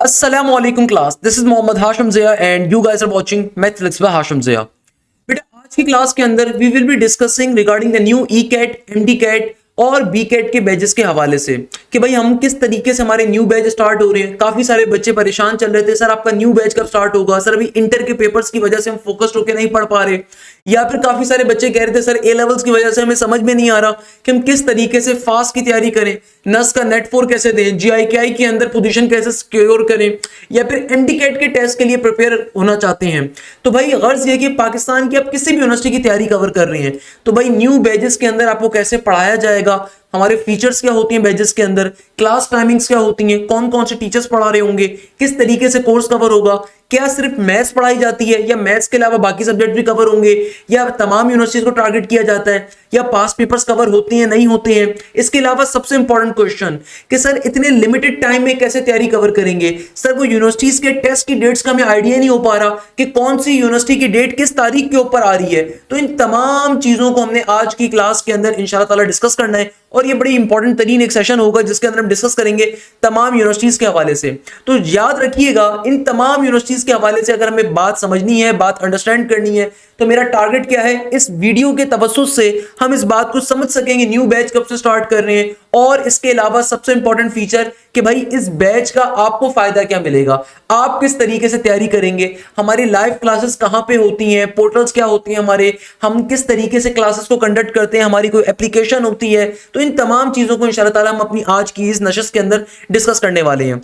Assalamualaikum class. This is Mohammad Hashim Zia and you guys are watching Mathflix by Hashim Zia. बेटा आज की class के अंदर we will be discussing regarding the new E CAT, MD CAT और B CAT के batches के हवाले से कि भाई हम किस तरीके से हमारे न्यू बैच स्टार्ट हो रहे हैं। काफी सारे बच्चे परेशान चल रहे थे, सर आपका न्यू बैच कब स्टार्ट होगा, सर अभी इंटर के पेपर्स की वजह से हम फोकस्ड होकर नहीं पढ़ पा रहे, या फिर काफी सारे बच्चे कह रहे थे सर ए लेवल्स की वजह से हमें समझ में नहीं आ रहा कि हम किस तरीके से फास्ट की तैयारी करें, नस का नेट 4 कैसे दें, जीआईकेआई के अंदर पोजीशन कैसे सिक्योर करें, या फिर एमडी कैट के टेस्ट के लिए प्रिपेयर होना चाहते हैं। तो भाई गर्ज ये कि पाकिस्तान की आप किसी भी यूनिवर्सिटी की तैयारी कवर कर रहे हैं तो भाई न्यू बैचेस के अंदर आपको कैसे पढ़ाया जाएगा, हमारे फीचर्स क्या होती हैं बैचेस के अंदर, क्लास टाइमिंग्स क्या होती हैं, कौन कौन से टीचर्स पढ़ा रहे होंगे, किस तरीके से कोर्स कवर होगा, क्या सिर्फ मैथ्स पढ़ाई जाती है या मैथ्स के अलावा बाकी सब्जेक्ट भी कवर होंगे, या तमाम यूनिवर्सिटीज को टारगेट किया जाता है, या पास पेपर्स कवर होते हैं नहीं होते हैं। इसके अलावा सबसे इंपॉर्टेंट क्वेश्चन कि सर इतने लिमिटेड टाइम में कैसे तैयारी कवर करेंगे, सर वो यूनिवर्सिटीज के टेस्ट की डेट्स का हमें आइडिया नहीं हो पा रहा कि कौन सी यूनिवर्सिटी की डेट किस तारीख के ऊपर आ रही है। तो इन तमाम चीजों को हमने आज की क्लास के अंदर इंशाल्लाह ताला डिस्कस करना है और ये बड़ी इंपॉर्टेंट तरीन एक सेशन होगा जिसके अंदर हम डिस्कस करेंगे तमाम यूनिवर्सिटीज के हवाले से। तो याद रखिएगा इन तमाम यूनिवर्सिटीज के हवाले से अगर हमें बात समझनी है, बात अंडरस्टैंड करनी है, तो मेरा टारगेट क्या है, इस वीडियो के तवज्जुह से हम इस बात को समझ सकेंगे न्यू बैच कब से स्टार्ट कर रहे हैं, और इसके अलावा सबसे इंपॉर्टेंट फीचर कि भाई इस बैच का आपको फायदा क्या मिलेगा, आप किस तरीके से तैयारी करेंगे, हमारी लाइव क्लासेस कहां पे होती हैं, पोर्टल्स क्या होती हैं हमारे, हम किस तरीके से क्लासेस को कंडक्ट करते हैं, हमारी कोई एप्लीकेशन होती है। तो इन तमाम चीजों को इंशाल्लाह ताला हम अपनी आज की इस नशस्त के अंदर डिस्कस करने वाले हैं।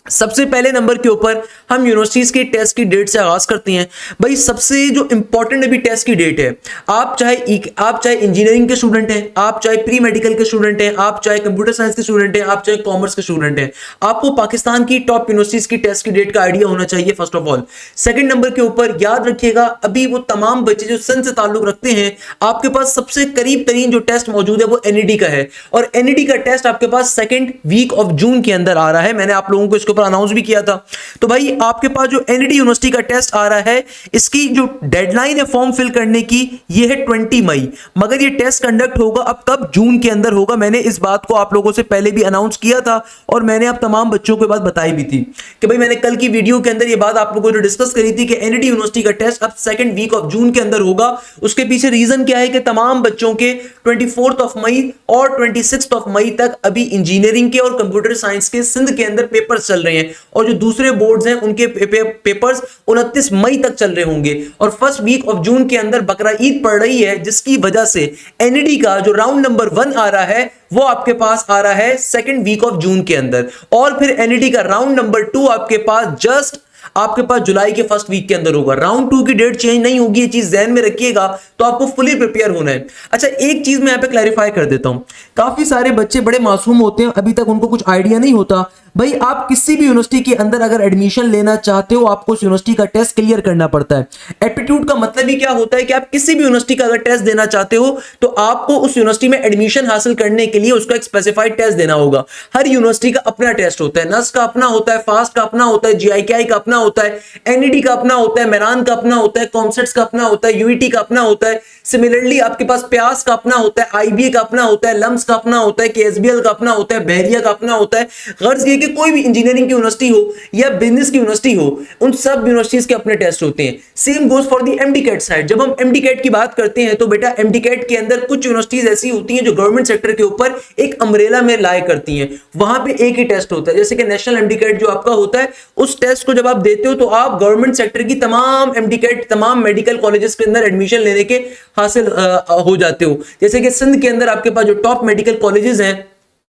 सबसे पहले नंबर के ऊपर हम यूनिवर्सिटीज के टेस्ट की डेट से आगाज करते हैं। भाई सबसे जो इंपॉर्टेंट अभी टेस्ट की डेट है, आप चाहे इंजीनियरिंग के स्टूडेंट हैं, आप चाहे प्री मेडिकल के स्टूडेंट हैं, आप चाहे कंप्यूटर साइंस के स्टूडेंट हैं, आप चाहे कॉमर्स के स्टूडेंट हैं, आपको पाकिस्तान की टॉप यूनिवर्सिटीज की टेस्ट की डेट का आइडिया होना चाहिए first of all. Second number के ऊपर याद रखिएगा अभी वो तमाम बच्चे जो सन से ताल्लुक रखते हैं, आपके पास सबसे करीब तरीन जो टेस्ट मौजूद है वो एनईडी का है, और एनईडी का टेस्ट आपके पास सेकेंड वीक ऑफ जून के अंदर आ रहा है। मैंने आप लोगों को इसको अनाउंस भी किया था। तो भाई आपके पास जो एनईडी यूनिवर्सिटी का टेस्ट आ रहा है, इसकी जो डेडलाइन है फॉर्म फिल करने की ये है 20 मई, मगर ये टेस्ट कंडक्ट होगा अब कब, जून के अंदर होगा। मैंने इस बात को आप लोगों से पहले भी अनाउंस किया था और मैंने आप तमाम बच्चों को बात बताई भी थी कि भाई मैंने कल की वीडियो के अंदर ये बात आप लोगों को डिस्कस करी थी कि एनईडी यूनिवर्सिटी का टेस्ट अब सेकंड वीक ऑफ जून के अंदर होगा। उसके पीछे रीजन क्या है कि तमाम बच्चों के 24 ऑफ मई और 26 ऑफ मई तक अभी इंजीनियरिंग के और कंप्यूटर साइंस के सिंध के अंदर पेपर्स चल रहे हैं, और जो दूसरे बोर्ड्स हैं उनके पेपर्स 29 मई तक चल रहे होंगे, और फर्स्ट वीक ऑफ जून के अंदर बकरा ईद पड़ रही है, जिसकी वजह से एनईडी का जो राउंड नंबर 1 आ रहा है वो आपके पास आ रहा है सेकंड वीक ऑफ जून के अंदर, और फिर एनईडी का राउंड नंबर 2 आपके पास आपके पास जुलाई के फर्स्ट वीक के अंदर होगा। राउंड 2 की डेट चेंज नहीं होगी, ये चीज ध्यान में रखिएगा, तो आपको फुली प्रिपेयर होना है। अच्छा एक चीज मैं यहां पे क्लैरिफाई कर देता हूं, काफी सारे बच्चे बड़े मासूम होते हैं, अभी तक उनको कुछ आइडिया नहीं होता। भाई आप किसी भी यूनिवर्सिटी के अंदर अगर एडमिशन लेना चाहते हो आपको उस यूनिवर्सिटी का टेस्ट क्लियर करना पड़ता है। एप्टीट्यूड का मतलब ही क्या होता है कि आप किसी भी यूनिवर्सिटी का अगर टेस्ट देना चाहते हो तो आपको उस यूनिवर्सिटी में एडमिशन हासिल करने के लिए उसका एक स्पेसिफाइड टेस्ट देना होगा। हर यूनिवर्सिटी का अपना टेस्ट होता है, नस का अपना होता है, फास्ट का अपना होता है, जीआईकेआई का अपना होता है, एनईडी का अपना होता है, मेरान का अपना होता है, कॉमसेट्स का अपना होता है, यूईटी का अपना होता है। सिमिलरली आपके पास प्यास का अपना होता है, आईबीए का अपना होता है, लम्स का अपना होता है, केएसबीएल का अपना होता है, बहरिया का अपना होता है। गर्ज ये कि कोई भी इंजीनियरिंग की यूनिवर्सिटी हो या बिजनेस की यूनिवर्सिटी हो, उन सब यूनिवर्सिटीज के अपने टेस्ट होते हैं। Same goes for the MD CAT side. जब हम एमडी कैट की बात करते हैं तो बेटा एमडी कैट के अंदर कुछ यूनिवर्सिटीज ऐसी होती हैं जो गवर्नमेंट सेक्टर के ऊपर एक अम्ब्रेला में लाए करती हैं, वहां पे एक ही टेस्ट होता है। जैसे कि नेशनल एमडी कैट जो आपका होता है, उस टेस्ट को जब आप देते हो तो आप गवर्नमेंट सेक्टर की तमाम एमडी कैट तमाम मेडिकल कॉलेजेस के अंदर एडमिशन लेने के हासिल हो जाते हो। जैसे कि सिंध के अंदर आपके पास जो टॉप मेडिकल कॉलेजेस हैं,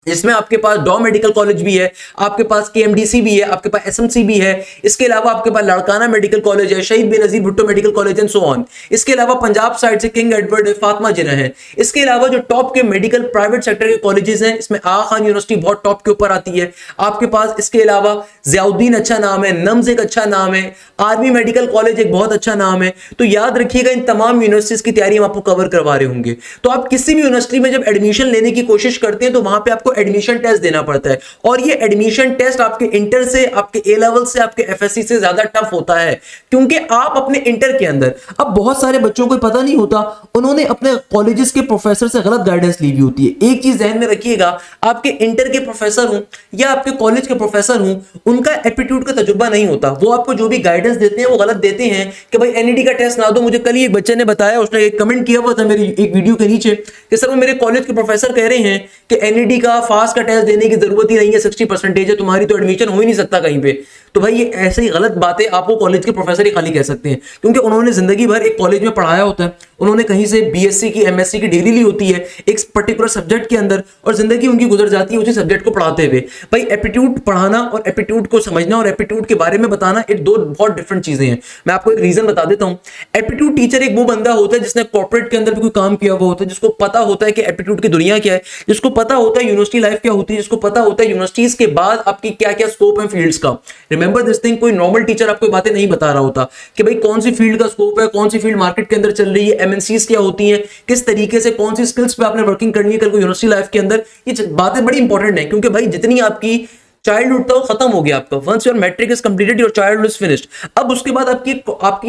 इसमें आपके पास डॉ मेडिकल कॉलेज भी है, आपके पास केएमडीसी भी है, आपके पास एसएमसी भी है, इसके अलावा आपके पास लड़काना मेडिकल कॉलेज है, शहीद Benazir Bhutto medical college and so on. इसके अलावा पंजाब साइड से किंग एडवर्ड है, फातिमा जिन्ना है। इसके अलावा जो टॉप के मेडिकल प्राइवेट सेक्टर के कॉलेजेस हैं, इसमें आगा खान यूनिवर्सिटी बहुत टॉप के ऊपर आती है आपके पास। इसके अलावा जियाउद्दीन अच्छा नाम है, नम्स एक अच्छा नाम है, आर्मी मेडिकल कॉलेज एक बहुत अच्छा नाम है। तो याद रखिएगा इन तमाम यूनिवर्सिटीज की तैयारी हम आपको कवर करवा रहे होंगे। तो आप किसी भी यूनिवर्सिटी में जब एडमिशन लेने की कोशिश करते हैं तो वहां पे आपको एडमिशन टेस्ट देना पड़ता है, और ये एडमिशन टेस्ट आपके इंटर से, आपके ए लेवल से, आपके एफएससी से ज्यादा टफ होता है, क्योंकि आप अपने इंटर के अंदर, अब बहुत सारे बच्चों को पता नहीं होता, उन्होंने अपने कॉलेजेस के प्रोफेसर से गलत गाइडेंस ली हुई होती है। एक चीज ध्यान में रखिएगा, आपके इंटर के प्रोफेसर हूं या आपके कॉलेज के प्रोफेसर हूं, उनका एप्टीट्यूड का तजुर्बा नहीं होता, वो आपको जो भी गाइडेंस देते हैं वो गलत देते हैं कि भाई एनईडी का टेस्ट ना दो। मुझे कल ही एक बच्चे ने बताया, उसने एक कमेंट किया हुआ था मेरी एक वीडियो के नीचे कि सर वो मेरे कॉलेज के प्रोफेसर कह रहे हैं कि एनईडी का फास्ट का टेस्ट देने की जरूरत ही नहीं है, 60% है, तुम्हारी तो एडमिशन हो ही नहीं सकता कहीं पे। तो भाई ये ऐसे ही गलत बातें आपको कॉलेज के प्रोफेसर ही खाली कह सकते हैं, क्योंकि उन्होंने जिंदगी भर एक कॉलेज में पढ़ाया होता है, उन्होंने कहीं से बीएससी की एमएससी की डिग्री ली होती है एक पर्टिकुलर सब्जेक्ट के अंदर, और जिंदगी उनकी गुजर जाती है उसी सब्जेक्ट को पढ़ाते हुए। भाई एप्टीट्यूड पढ़ाना और एप्टीट्यूड को समझना और एप्टीट्यूड के बारे में बताना, ये दो बहुत डिफरेंट चीजें हैं। मैं आपको एक रीजन बता देता हूं। एप्टीट्यूड टीचर एक वो बंदा होता है जिसने कॉर्पोरेट के अंदर भी कोई काम किया हुआ होता है, जिसको पता होता है कि एप्टीट्यूड की दुनिया क्या है, जिसको पता होता है यूनिवर्सिटी लाइफ क्या होती है, जिसको पता होता है यूनिवर्सिटीज के बाद आपकी क्या क्या स्कोप है फील्ड्स का। रिमेंबर दिस थिंग, कोई नॉर्मल टीचर आपको बातें नहीं बता रहा होता कि भाई कौन सी फील्ड का स्कोप है, कौन सी फील्ड मार्केट के अंदर चल रही है, एमएनसीज क्या होती है, किस तरीके से कौन सी स्किल्स पे आपने वर्किंग करनी है कल को यूनिवर्सिटी लाइफ के अंदर। ये बातें बड़ी इंपॉर्टेंट है, क्योंकि भाई जितनी आपकी चाइल्डहुड था वो खत्म हो गया आपका, once your matric is completed your childhood is finished. अब उसके बाद आपकी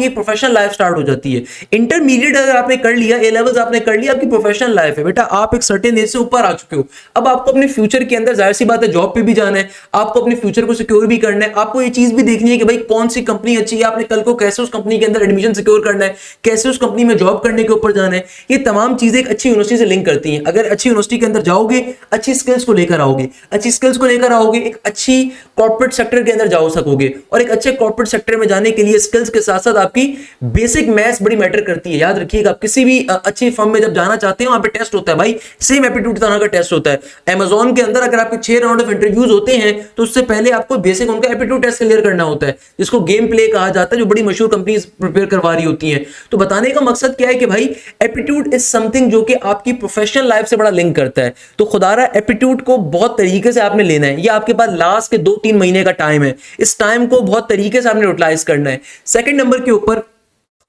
एक प्रोफेशनल लाइफ स्टार्ट हो जाती है। इंटरमीडिएट अगर आपने कर लिया, ए लेवल्स आपने कर लिया, आपकी प्रोफेशनल लाइफ है बेटा, आप एक सर्टेन एज से ऊपर आ चुके हो। अब आपको अपने फ्यूचर के अंदर जाहिर सी बात है जॉब पे भी जाना है, आपको अपने फ्यूचर को सिक्योर भी करना है, आपको ये चीज भी देखनी है कि भाई कौन सी कंपनी अच्छी है, आपने कल को कैसे उस कंपनी के अंदर एडमिशन सिक्योर करना है, कैसे उस कंपनी में जॉब करने के ऊपर जाना है। ये तमाम चीजें एक अच्छी यूनिवर्सिटी से लिंक करती हैं। अगर अच्छी यूनिवर्सिटी के अंदर जाओगे, अच्छी स्किल्स को लेकर आओगे, अच्छी स्किल्स को लेकर आओगे, एक अच्छी कॉर्पोरेट सेक्टर के अंदर जाओ सकोगे। और एक अच्छे कॉर्पोरेट सेक्टर में जाने के लिए स्किल्स के साथ साथ आपकी बेसिक मैथ्स बड़ी मैटर करती है। याद रखिएगा, आप किसी भी अच्छी फर्म में जब जाना चाहते हैं वहां पे टेस्ट होता है भाई, सेम एप्टीट्यूड तरह का टेस्ट होता है। Amazon के अंदर अगर आपके 6 राउंड ऑफ इंटरव्यूज होते हैं तो उससे पहले आपको बेसिक उनका एप्टीट्यूड टेस्ट क्लियर करना होता है, जिसको गेम प्ले कहा जाता है, जो बड़ी मशहूर कंपनीज प्रिपेयर करवा रही होती हैं। तो बताने का मकसद क्या है कि भाई एप्टीट्यूड इज समथिंग जो कि आपकी प्रोफेशनल लाइफ से बड़ा लिंक करता है। तो खुदारा एप्टीट्यूड को बहुत तरीके से आपने लेना है। ये आपके पास लास्ट के 2-3 महीने का टाइम है, इस टाइम को बहुत तरीके से आपने यूटिलाइज करना है। सेकंड नंबर के ऊपर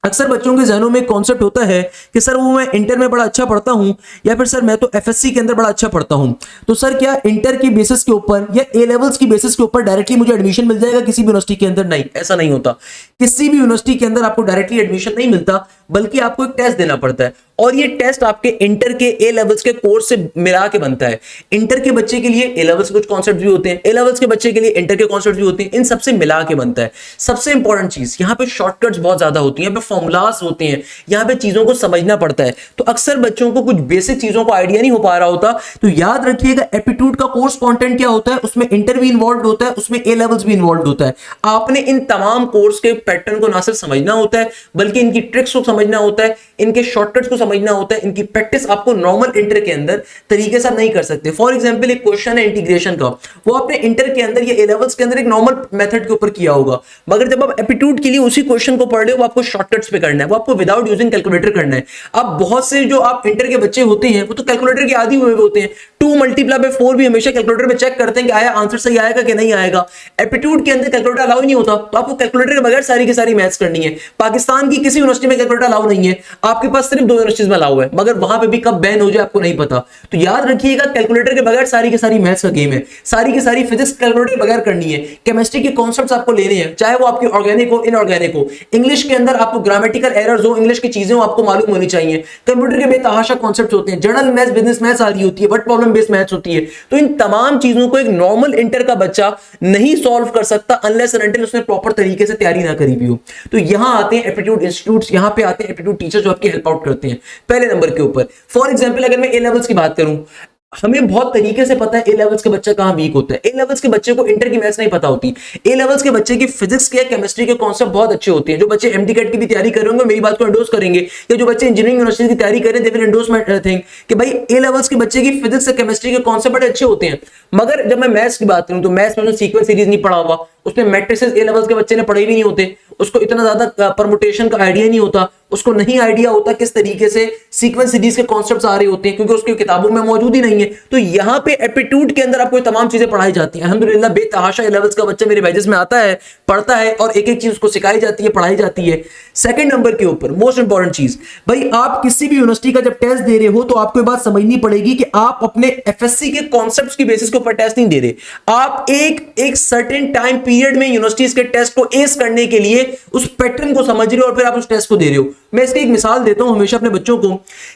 अक्सर बच्चों के जहनों में कॉन्सेप्ट होता है कि सर वो मैं इंटर में बड़ा अच्छा पढ़ता हूं, या फिर सर मैं तो एफएससी के अंदर बड़ा अच्छा पढ़ता हूं, तो सर क्या इंटर की बेसिस के ऊपर या ए लेवल्स की बेसिस के ऊपर डायरेक्टली मुझे एडमिशन मिल जाएगा किसी भी यूनिवर्सिटी के अंदर? नहीं, ऐसा नहीं होता। किसी भी यूनिवर्सिटी के अंदर आपको डायरेक्टली एडमिशन नहीं मिलता, बल्कि आपको एक टेस्ट देना पड़ता है, और ये टेस्ट आपके इंटर के ए लेवल्स के कोर्स से मिला के बनता है। इंटर के बच्चे के लिए ए लेवल्स के कुछ कॉन्सेप्ट भी होते हैं, ए लेवल्स के बच्चे के लिए इंटर के कॉन्सेप्ट भी होते हैं, इन सबसे मिला के बनता है। सबसे इंपॉर्टेंट चीज यहाँ पे शॉर्टकट्स बहुत ज्यादा होती है, यहाँ पे फॉर्मूलाज होते हैं, यहाँ पे चीजों को समझना पड़ता है। तो अक्सर बच्चों को कुछ बेसिक चीजों को आइडिया नहीं हो पा रहा होता। तो याद रखिएगा, एप्टीट्यूड का कोर्स कंटेंट क्या होता है, उसमें इंटर भी इन्वॉल्व होता है, उसमें ए लेवल्स भी इन्वॉल्व होता है। आपने इन तमाम कोर्स के पैटर्न को ना सिर्फ समझना होता है, बल्कि इनकी ट्रिक्स को समझना होता है, इनके शॉर्टकट्स को समझना होता है। इनकी प्रैक्टिस आपको नॉर्मल इंटर के अंदर तरीके से आप नहीं कर सकते। फॉर एग्जांपल एक क्वेश्चन है इंटीग्रेशन का, वो आपने इंटर के अंदर या ए लेवल्स के अंदर एक नॉर्मल मेथड के ऊपर किया होगा, मगर जब आप एप्टीट्यूड के लिए उसी क्वेश्चन को पढ़ रहे हो, वो आपको शॉर्टकट्स पे करना है, वो आपको विदाउट यूजिंग कैलकुलेटर करना है। अब बहुत से जो आप इंटर के बच्चे होते हैं वो तो कैलकुलेटर के आदी हुए होते हैं, 2 × 4 भी हमेशा कैलकुलेटर पे चेक करते हैं कि आया आंसर सही आएगा कि नहीं आएगा। एप्टीट्यूड के अंदर कैलकुलेटर अलाउ नहीं होता, तो आपको कैलकुलेटर के बगैर सारी की सारी मैथ्स करनी है। पाकिस्तान की किसी यूनिवर्सिटी में कैलकुलेटर अलाउ नहीं है, आपके पास सिर्फ 2 यूनिवर्सिटीज में अलाउ है, मगर वहां पे भी कब बैन हो जाए आपको नहीं पता। तो याद रखिएगा, कैलकुलेटर के बगैर सारी की सारी मैथ्स का गेम है, सारी की सारी फिजिक्स कैलकुलेटर के बगैर करनी है। केमिस्ट्री के कॉन्सेप्ट्स आपको लेने हैं, चाहे वो आपकी ऑर्गेनिक हो इनऑर्गेनिक हो। इंग्लिश के अंदर आपको ग्रामेटिकल एरर्स हो, इंग्लिश की चीजें हो, आपको मालूम होनी चाहिए। कंप्यूटर के बेतहाशा कॉन्सेप्ट्स होते हैं, जनरल मैथ्स, बिजनेस मैथ्स आ रही होती है, वर्ड प्रॉब्लम बेस्ड मैथ्स होती है। तो इन तमाम चीजों को एक नॉर्मल इंटर का बच्चा नहीं सॉल्व कर सकता अनलेस एंड अनटिल उसने प्रॉपर तरीके से तैयारी ना करी भी हो। तो यहां आते हैं एप्टीट्यूड इंस्टीट्यूट्स, यहां पे आते हैं एप्टीट्यूड टीचर जो आपकी हेल्प आउट करते हैं पहले नंबर के ऊपर। फॉर एग्जांपल अगर मैं ए लेवल्स की बात करूं, हमें बहुत तरीके से पता है ए लेवल्स के बच्चा कहां वीक होता है। ए लेवल्स के बच्चे को इंटर की मैथ्स नहीं पता होती। ए लेवल्स के बच्चे की फिजिक्स के, केमिस्ट्री के कॉन्सेप्ट बहुत अच्छे होते हैं। जो बच्चे एमडी कैट की भी तैयारी कर रहे होंगे मेरी बात को एंडोर्स करेंगे, या जो बच्चे इंजीनियरिंग यूनिवर्सिटी की तैयारी करें they will endorse my thing कि भाई ए लेवल्स के बच्चे की फिजिक्स से केमिस्ट्री के कॉन्सेप्ट बड़े अच्छे होते हैं। मगर जब मैं मैथ्स की बात करूं तो मैथ्स में सीक्वेंस सीरीज नहीं पढ़ा हुआ, उसमें मैट्रिसेस ए लेवल्स के बच्चे ने पढ़े भी नहीं होते, उसको इतना ज्यादा परमुटेशन का आइडिया नहीं होता, उसको नहीं आइडिया होता किस तरीके से सीक्वेंस सीरीज के कॉन्सेप्ट्स आ रहे होते हैं, क्योंकि उसकी किताबों में मौजूद ही नहीं है। तो यहाँ पे एप्टीट्यूड के अंदर आपको ये तमाम चीजें पढ़ाई जाती हैं। अल्हम्दुलिल्लाह बेतहाशा लेवल्स का बच्चा मेरे बैचेस में आता है, पढ़ता है और एक एक चीज उसको सिखाई जाती है, पढ़ाई जाती है। सेकंड नंबर के ऊपर मोस्ट इंपॉर्टेंट चीज, भाई आप किसी भी यूनिवर्सिटी का जब टेस्ट दे रहे हो तो आपको ये बात समझनी पड़ेगी कि आप अपने एफएससी के कॉन्सेप्ट्स की बेसिस के ऊपर टेस्ट नहीं दे रहे। आप एक सर्टेन टाइम पीरियड में यूनिवर्सिटीज के टेस्ट को एस करने के लिए उस पैटर्न को समझ रहे हो और फिर आप उस टेस्ट को दे रहे हो। मैं इसकी एक मिसाल देता हूं हमेशा अपने बच्चों को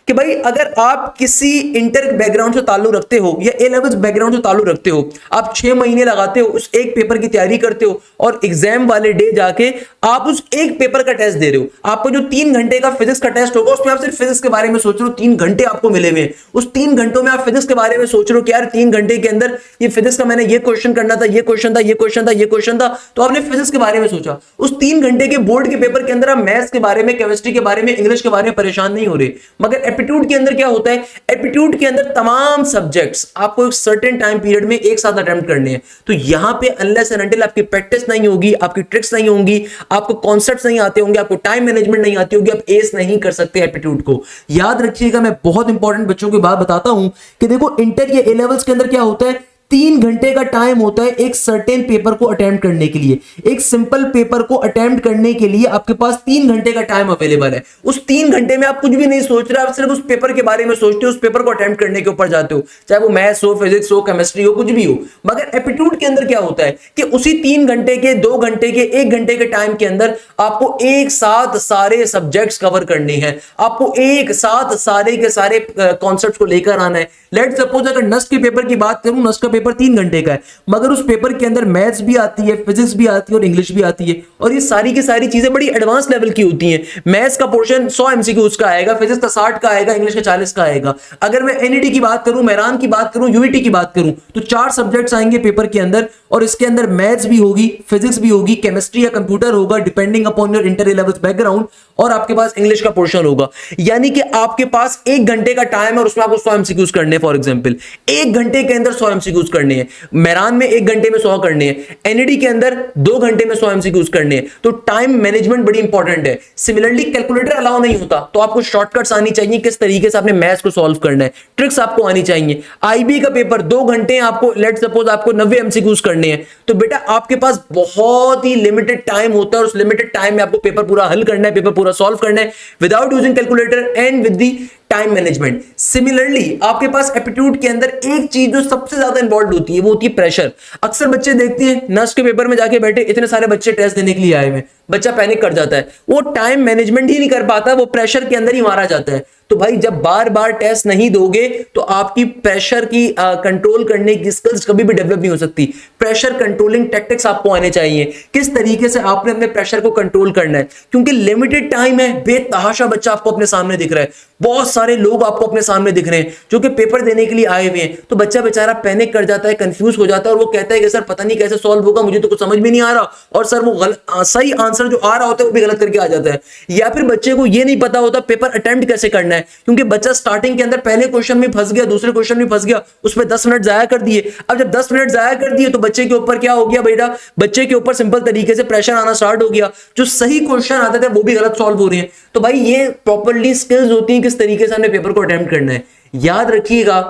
कि भाई अगर आप किसी इंटर बैकग्राउंड से ताल्लुक रखते हो या ए लेवल्स बैकग्राउंड से ताल्लुक रखते हो, आप 6 महीने लगाते हो, उस एक पेपर की तैयारी करते हो और एग्जाम वाले डे जाके आप उस एक पेपर का टेस्ट दे रहे हो। आपको जो 3 घंटे का फिजिक्स का टेस्ट होगा उसमें आप सिर्फ फिजिक्स के बारे में सोच रहे हो, 3 घंटे आपको मिले हुए हैं, उस 3 घंटों में आप फिजिक्स के बारे में सोच रहे हो कि यार 3 घंटे के अंदर ये फिजिक्स का मैंने ये क्वेश्चन करना था, ये क्वेश्चन था, ये क्वेश्चन था, ये क्वेश्चन था, तो आपने फिजिक्स के बारे में सोचा। उस 3 घंटे के बोर्ड के पेपर के अंदर आप मैथ्स के बारे में, केमिस्ट्री के बारे में, इंग्लिश के बारे में परेशान नहीं हो रहे। मगर एप्टीट्यूड के अंदर क्या होता है, एप्टीट्यूड के अंदर तमाम सब्जेक्ट्स आपको एक सर्टेन टाइम पीरियड में एक साथ अटेम्प्ट करने हैं। तो यहां पे अनलेस एंड अनटिल आपकी प्रैक्टिस नहीं होगी, आपकी ट्रिक्स नहीं होंगी, आपको कॉन्सेप्ट्स नहीं आते होंगे, आपको टाइम मैनेजमेंट नहीं आती होगी, आप एस नहीं कर सकते एप्टीट्यूड को। याद रखिएगा, मैं बहुत इंपॉर्टेंट बच्चों की बात बताता हूं कि देखो इंटर या ए लेवल्स के अंदर क्या होता है, 3 घंटे का टाइम होता है एक सर्टेन पेपर को अटेम्प्ट करने के लिए। एक सिंपल पेपर को अटेम्प्ट करने के लिए आपके पास 3 घंटे का टाइम अवेलेबल है। उस 3 घंटे में आप कुछ भी नहीं सोच रहे, आप सिर्फ उस पेपर के बारे में सोचते हो, उस पेपर को अटेम्प्ट करने के ऊपर जाते हो, चाहे वो मैथ्स हो, फिजिक्स हो, केमिस्ट्री हो, कुछ भी हो। मगर एप्टीट्यूड के अंदर क्या होता है कि उसी 3 घंटे के, 2 घंटे के, 1 घंटे के टाइम के अंदर आपको एक साथ सारे सब्जेक्ट्स कवर करने हैं, आपको एक साथ सारे के सारे कॉन्सेप्ट्स को लेकर आना है। लेट्स सपोज अगर नस्ट के पेपर की बात करूं, नस्ट का पेपर 3 घंटे का है, मगर उस पेपर के अंदर मैथ्स भी आती है, फिजिक्स भी आती है और इंग्लिश भी आती है, और ये सारी की सारी चीजें बड़ी एडवांस लेवल की होती हैं। मैथ्स का पोर्शन 100 एमसीक्यूज का आएगा, फिजिक्स का 60 का आएगा, इंग्लिश का 40 का आएगा। अगर मैं एनईटी की बात करूं, मेरान की बात करूं, यूईटी की बात करूं, तो 4 सब्जेक्ट्स आएंगे पेपर के अंदर, और इसके अंदर मैथ्स भी होगी, फिजिक्स भी होगी, केमिस्ट्री या कंप्यूटर होगा depending upon your inter A levels background, और आपके पास इंग्लिश का पोर्शन होगा। यानी कि आपके पास 1 घंटे का टाइम है और उसमें आपको 100 एमसीक्यूज करने हैं। फॉर एग्जांपल 1 घंटे के अंदर 100 एमसीक्यूज करने हैं, मेरान में 1 घंटे में 100 करने हैं, एनईडी के अंदर 2 घंटे में 100 एमसीक्यूज करने हैं। तो टाइम मैनेजमेंट बड़ी इंपॉर्टेंट है। सिमिलरली कैलकुलेटर अलाउ नहीं होता, तो आपको शॉर्टकट्स आनी चाहिए, किस तरीके से आपने मैथ्स को सॉल्व करना है, ट्रिक्स आपको आनी चाहिए। आईबी का पेपर 2 घंटे आपको, लेट सपोज आपको 90 एमसीक्यूज करने हैं, तो बेटा आपके पास बहुत ही लिमिटेड टाइम होता है, और उस लिमिटेड टाइम में आपको पेपर पूरा हल करना है, पेपर पूरा सॉल्व करना है without using calculator and with the time management. Similarly आपके पास एप्टीट्यूड के अंदर एक चीज जो सबसे ज्यादा इन्वॉल्व होती है वो होती है प्रेशर। अक्सर बच्चे देखते हैं नर्स के पेपर में जाके बैठे, इतने सारे बच्चे टेस्ट देने के लिए आए हुए, बच्चा पैनिक कर जाता है, वो टाइम मैनेजमेंट ही नहीं कर पाता, वो प्रेशर के अंदर ही मारा जाता है। तो भाई जब बार बार टेस्ट नहीं दोगे तो आपकी प्रेशर की कंट्रोल करने की स्किल्स कभी भी डेवलप नहीं हो सकती। प्रेशर कंट्रोलिंग टैक्टिक्स आपको आने चाहिए, किस तरीके से आपने अपने प्रेशर को कंट्रोल करना है, क्योंकि लिमिटेड टाइम है, बेतहाशा बच्चा आपको अपने सामने दिख रहा है, बहुत सारे लोग आपको अपने सामने दिख रहे हैं जो कि पेपर देने के लिए आए हुए हैं। तो बच्चा बेचारा पैनिक कर जाता है, कंफ्यूज हो जाता है, और वो कहता है कि सर पता नहीं कैसे सॉल्व होगा, मुझे तो कुछ समझ में नहीं आ रहा, और सर वो सही आंसर जो आ रहा होता है वो भी गलत करके आ जाता है। या फिर बच्चे को ये नहीं पता होता पेपर अटेम्प्ट कैसे करना है, क्योंकि बच्चा स्टार्टिंग के अंदर पहले क्वेश्चन में फंस गया, दूसरे क्वेश्चन में फंस गया, उसमें 10 मिनट जाया कर दिए। अब जब 10 मिनट जाया कर दिए तो बच्चे के ऊपर क्या हो गया बेटा, बच्चे के ऊपर सिंपल तरीके से प्रेशर आना स्टार्ट हो गया, जो सही क्वेश्चन आते थे वो भी गलत सॉल्व हो रहे हैं। तो भाई ये प्रॉपर्ली स्किल्स होती हैं किस तरीके से हमने पेपर को अटेम्प्ट करना है। याद रखिएगा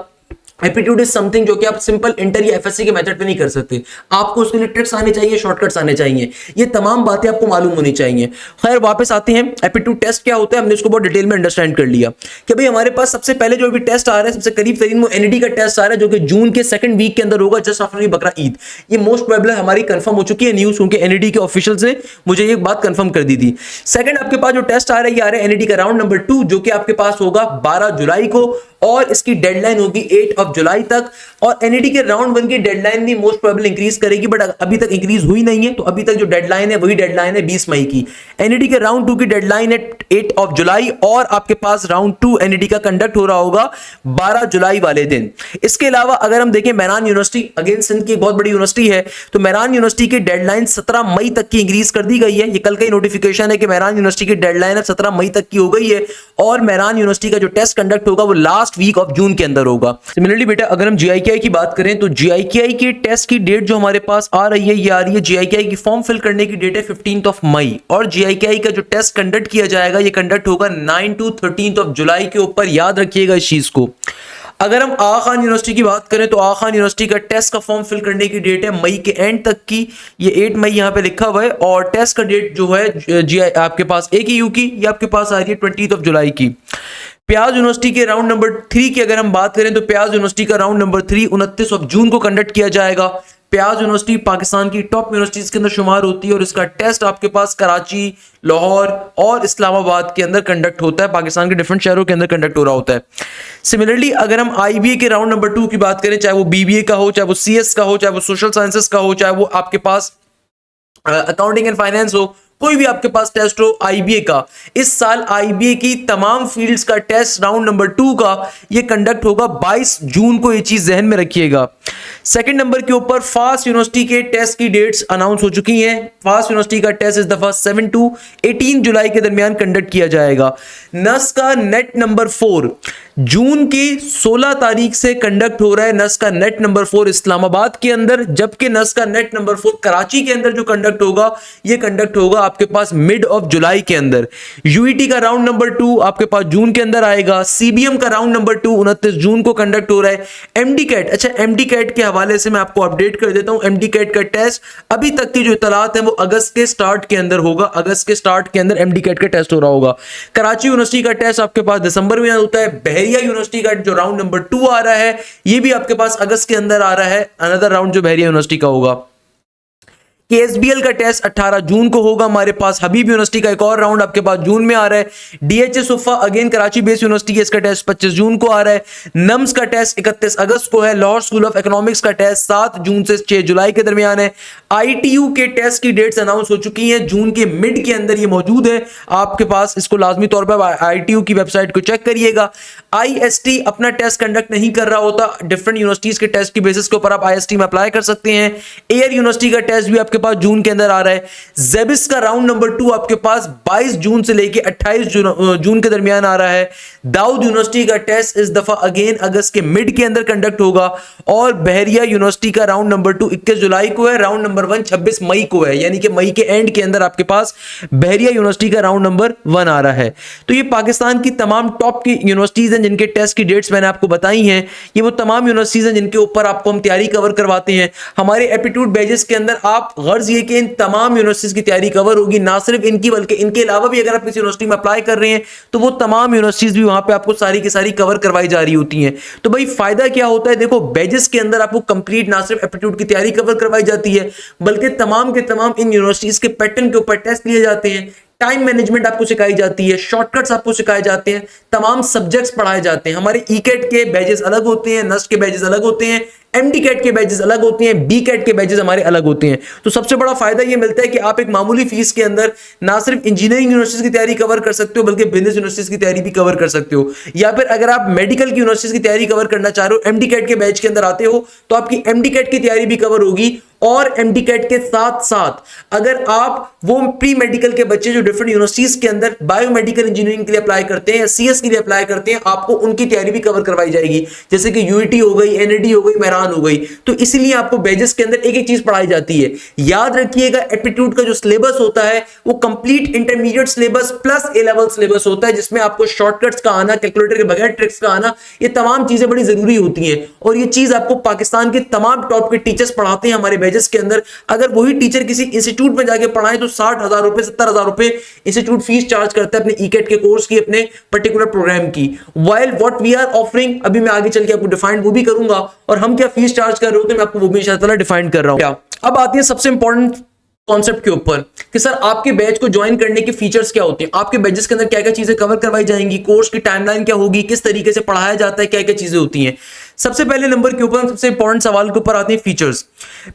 एप्टीट्यूड इज समथिंग जो कि आप सिंपल इंटर या एफएससी के मेथड पे नहीं कर सकते, आपको उसके लिए ट्रिक्स आने चाहिए, शॉर्टकट्स आने चाहिए, ये तमाम बातें आपको मालूम होनी चाहिए। खैर वापस आते हैं, एप्टीट्यूड टेस्ट क्या होता है, हमने इसको बहुत डिटेल में अंडरस्टैंड कर लिया कि भाई हमारे पास सबसे पहले जो भी टेस्ट आ रहा है, सबसे करीब तरीन वो एनईडी का टेस्ट आ रहा है जो कि जून के 2nd वीक के अंदर होगा, जस्ट आफ्टर बकरा ईद। ये मोस्ट प्रोबेबल हमारी कंफर्म हो चुकी है न्यूज, क्योंकि एनईडी के ऑफिशियल से मुझे ये बात कंफर्म कर दी थी। सेकंड आपके पास जो टेस्ट आ रहा है, ये आ रहा है एनईडी का राउंड नंबर 2 जो कि आपके पास होगा 12 जुलाई को, और इसकी डेडलाइन होगी 8 जुलाई तक। और एनईडी के राउंड 1 की डेडलाइन भी मोस्ट प्रोबेबल इंक्रीज करेगी, बट अभी तक इंक्रीज हुई नहीं है, तो अभी तक जो डेडलाइन है वही डेडलाइन है 20 मई की। एनईडी के राउंड 2 की डेडलाइन है 8 ऑफ जुलाई, और आपके पास राउंड 2 एनईटी का कंडक्ट हो रहा होगा 12 जुलाई वाले दिन। इसके अलावा अगर हम देखें मेहरान यूनिवर्सिटी, अगेन सिंध की एक बहुत बड़ी यूनिवर्सिटी है, तो मेहरान यूनिवर्सिटी की डेडलाइन 17 मई तक की इंक्रीज कर दी गई है। ये कल का ही नोटिफिकेशन है कि मेहरान यूनिवर्सिटी की डेडलाइन 17 मई तक की हो गई है, और मेहरान यूनिवर्सिटी का जो टेस्ट कंडक्ट होगा वो लास्ट वीक ऑफ जून के अंदर होगा। सिमिलरली बेटा अगर हम जीआईकेआई की बात करें तो जीआईकेआई के टेस्ट की डेट जो हमारे पास आ रही है, ये आ रही है जीआईकेआई की फॉर्म फिल करने की डेट है 15 ऑफ मई, और जीआईकेआई का जो टेस्ट कंडक्ट किया जाएगा ये कंडक्ट होगा 9 to 13 ऑफ जुलाई के ऊपर, याद रखिएगा इस चीज को। अगर हम आगा खान यूनिवर्सिटी की बात करें तो आगा खान यूनिवर्सिटी का टेस्ट का फॉर्म फिल करने की डेट है मई के एंड तक की, ये 8 मई यहां पे लिखा हुआ है, और टेस्ट का डेट जो है जी आपके पास AKU की, ये आपके पास आ रही है 20 ऑफ जुलाई की। प्याज यूनिवर्सिटी के राउंड नंबर 3 की अगर हम बात करें तो प्याज यूनिवर्सिटी का राउंड नंबर 3 29 ऑफ जून को कंडक्ट किया जाएगा। प्याज यूनिवर्सिटी पाकिस्तान की टॉप यूनिवर्सिटीज के अंदर शुमार होती है, और इसका टेस्ट आपके पास कराची, लाहौर और इस्लामाबाद के अंदर कंडक्ट होता है, पाकिस्तान के डिफरेंट शहरों के अंदर कंडक्ट हो रहा होता है। सिमिलरली अगर हम IBA के राउंड नंबर 2 की बात करें, चाहे वो BBA का हो, चाहे वो CS का हो, चाहे वो सोशल साइंसेस का हो, चाहे वो आपके पास अकाउंटिंग एंड फाइनेंस हो, कोई भी आपके पास टेस्ट हो IBA का, इस साल IBA की तमाम फील्ड्स का टेस्ट राउंड नंबर 2 का ये कंडक्ट होगा 22 जून को, ये चीज जहन में रखिएगा। सेकंड नंबर के ऊपर फास्ट यूनिवर्सिटी के टेस्ट की डेट्स अनाउंस हो चुकी हैं। फास्ट यूनिवर्सिटी का टेस्ट इस दफा 7 to 18 जुलाई के दरमियान कंडक्ट किया जाएगा। नस का नेट नंबर 4 जून की 16 तारीख से कंडक्ट हो रहा है, नस का नेट नंबर 4 इस्लामाबाद के अंदर, जबकि नस का नेट नंबर 4 कराची के अंदर जो कंडक्ट होगा ये कंडक्ट होगा आपके पास मिड ऑफ जुलाई के अंदर। यूईटी का राउंड नंबर 2 आपके पास जून के अंदर आएगा। CBM का राउंड नंबर 2 29 जून को कंडक्ट हो रहा है। MD कैट, अच्छा MD कैट के हवाले से मैं आपको अपडेट कर देता हूं, MD कैट का टेस्ट अभी तक की जो इतलात है वो अगस्त के स्टार्ट के अंदर होगा, अगस्त के स्टार्ट के अंदर MD कैट का टेस्ट हो रहा होगा। कराची यूनिवर्सिटी का टेस्ट आपके पास दिसंबर में होता है। बहरिया यूनिवर्सिटी का जो राउंड नंबर 2 आ रहा है ये भी आपके पास अगस्त के अंदर आ रहा है, अनदर राउंड जो बहरिया यूनिवर्सिटी का होगा। KSBL का टेस्ट 18 जून को होगा हमारे पास। हबीब यूनिवर्सिटी का एक और राउंड आपके पास जून में आ रहा है। DHS उफ़ा अगेन कराची बेस्ड यूनिवर्सिटी, इसका टेस्ट 25 जून को आ रहा है। नम्स का टेस्ट 31 अगस्त को है। लाहौर स्कूल ऑफ इकोनॉमिक्स का टेस्ट 7 जून से 6 जुलाई के दरमियान है। ITU के टेस्ट की डेट्स अनाउंस हो चुकी हैं, जून के मिड के अंदर ये मौजूद है आपके पास, इसको लाजमी तौर पर ITU की वेबसाइट को चेक करिएगा। IST अपना टेस्ट कंडक्ट नहीं कर रहा होता, डिफरेंट यूनिवर्सिटीज के टेस्ट की बेसिस के ऊपर आप IST में अप्लाई कर सकते हैं। एयर यूनिवर्सिटी का टेस्ट भी आपके पास जून के अंदर आ रहा है। जेबिस का राउंड नंबर 2 आपके पास 22 जून से लेके 28 जून के दरमियान आ रहा है। दाऊद यूनिवर्सिटी का टेस्ट इस दफा अगेन अगस्त के मिड के अंदर कंडक्ट होगा। और बहरिया यूनिवर्सिटी का राउंड नंबर 2 21 जुलाई को है, राउंड नंबर 1 26 मई को है, यानी कि मई के एंड के अंदर आपके पास बहरिया यूनिवर्सिटी का राउंड नंबर 1 आ रहा है। तो ये पाकिस्तान की तमाम टॉप की यूनिवर्सिटीज हैं जिनके टेस्ट की डेट्स मैंने आपको बताई हैं। ये वो तमाम यूनिवर्सिटीज हैं जिनके ऊपर आपको हम तैयारी कवर करवाते हैं। हमारे एप्टीट्यूड बैचेस के अंदर आप गर्ज ये कि इन तमाम यूनिवर्सिटीज की तैयारी कवर होगी, ना सिर्फ इनकी बल्कि इनके अलावा भी अगर आप किसी यूनिवर्सिटी में अप्लाई कर रहे हैं तो वो तमाम यूनिवर्सिटीज भी वहां पे आपको सारी की सारी कवर करवाई जा रही होती हैं। तो भाई फायदा क्या होता है, देखो बैचेस के अंदर आपको कंप्लीट ना सिर्फ एप्टीट्यूड की तैयारी कवर करवाई जाती है बल्कि तमाम के तमाम इन यूनिवर्सिटीज के पैटर्न के ऊपर टेस्ट लिए जाते हैं। टाइम मैनेजमेंट आपको सिखाई जाती है, शॉर्टकट्स आपको सिखाए जाते हैं, तमाम सब्जेक्ट्स पढ़ाए जाते हैं। हमारे ईकेट के बैचेस अलग होते हैं, नस्ट के बैचेस अलग होते हैं, MD कैट के बैचेस अलग होते हैं, B कैट के बैचेस हमारे अलग होते हैं। तो सबसे बड़ा फायदा ये मिलता है कि आप एक मामूली फीस के अंदर ना सिर्फ इंजीनियरिंग यूनिवर्सिटीज की तैयारी कवर कर सकते हो बल्कि बिजनेस यूनिवर्सिटीज की तैयारी भी कवर कर सकते हो। या फिर अगर आप मेडिकल की यूनिवर्सिटीज की तैयारी कवर करना चाह रहे हो, MD कैट के बैच के अंदर आते हो तो आपकी MD कैट की तैयारी भी कवर होगी। और MD कैट के साथ साथ अगर आप वो प्री मेडिकल के बच्चे जो डिफरेंट यूनिवर्सिटीज के अंदर बायोमेडिकल इंजीनियरिंग के लिए अप्लाई करते हैं या CS के लिए अप्लाई करते हैं, आपको उनकी तैयारी भी कवर करवाई जाएगी, जैसे कि UET हो गई, NAD हो गई, मेहरान हो गई। तो इसलिए आपको बैचेस के अंदर एक एक चीज पढ़ाई जाती है। याद रखिएगा एप्टीट्यूड का जो सिलेबस होता है वो complete intermediate syllabus plus A level syllabus होता है, जिसमें आपको शॉर्टकट्स का आना, कैलकुलेटर के बगैर ट्रिक्स का आना, ये तमाम चीजें बड़ी जरूरी होती हैं। और ये चीज आपको पाकिस्तान के तमाम टॉप के टीचर्स पढ़ाते हैं हमारे बैचेस के अंदर। अगर वही टीचर किसी इंस्टीट्यूट में जाके पढ़ाए तो 60,000 रुपए 70,000 रुपए इंस्टीट्यूट फीस चार्ज करता है अपने ईकेट के कोर्स की, अपने पर्टिकुलर प्रोग्राम की। While what we are offering, अभी मैं आगे चल के आपको डिफाइन वो भी करूंगा, और हम क्या फीस चार्ज कर रहे हो तो मैं आपको वो भी इंशाल्लाह डिफाइन कर रहा हूं। अब आती है सबसे इंपॉर्टेंट कॉन्सेप्ट के ऊपर कि सर आपके बैच को ज्वाइन करने के फीचर्स क्या होते हैं, आपके बैचेस के अंदर क्या क्या चीजें कवर करवाई जाएंगी, कोर्स की टाइमलाइन क्या होगी, किस तरीके से पढ़ाया जाता है, क्या क्या चीजें होती हैं। सबसे पहले नंबर के ऊपर सबसे इंपॉर्टेंट सवाल के ऊपर आते हैं फीचर्स।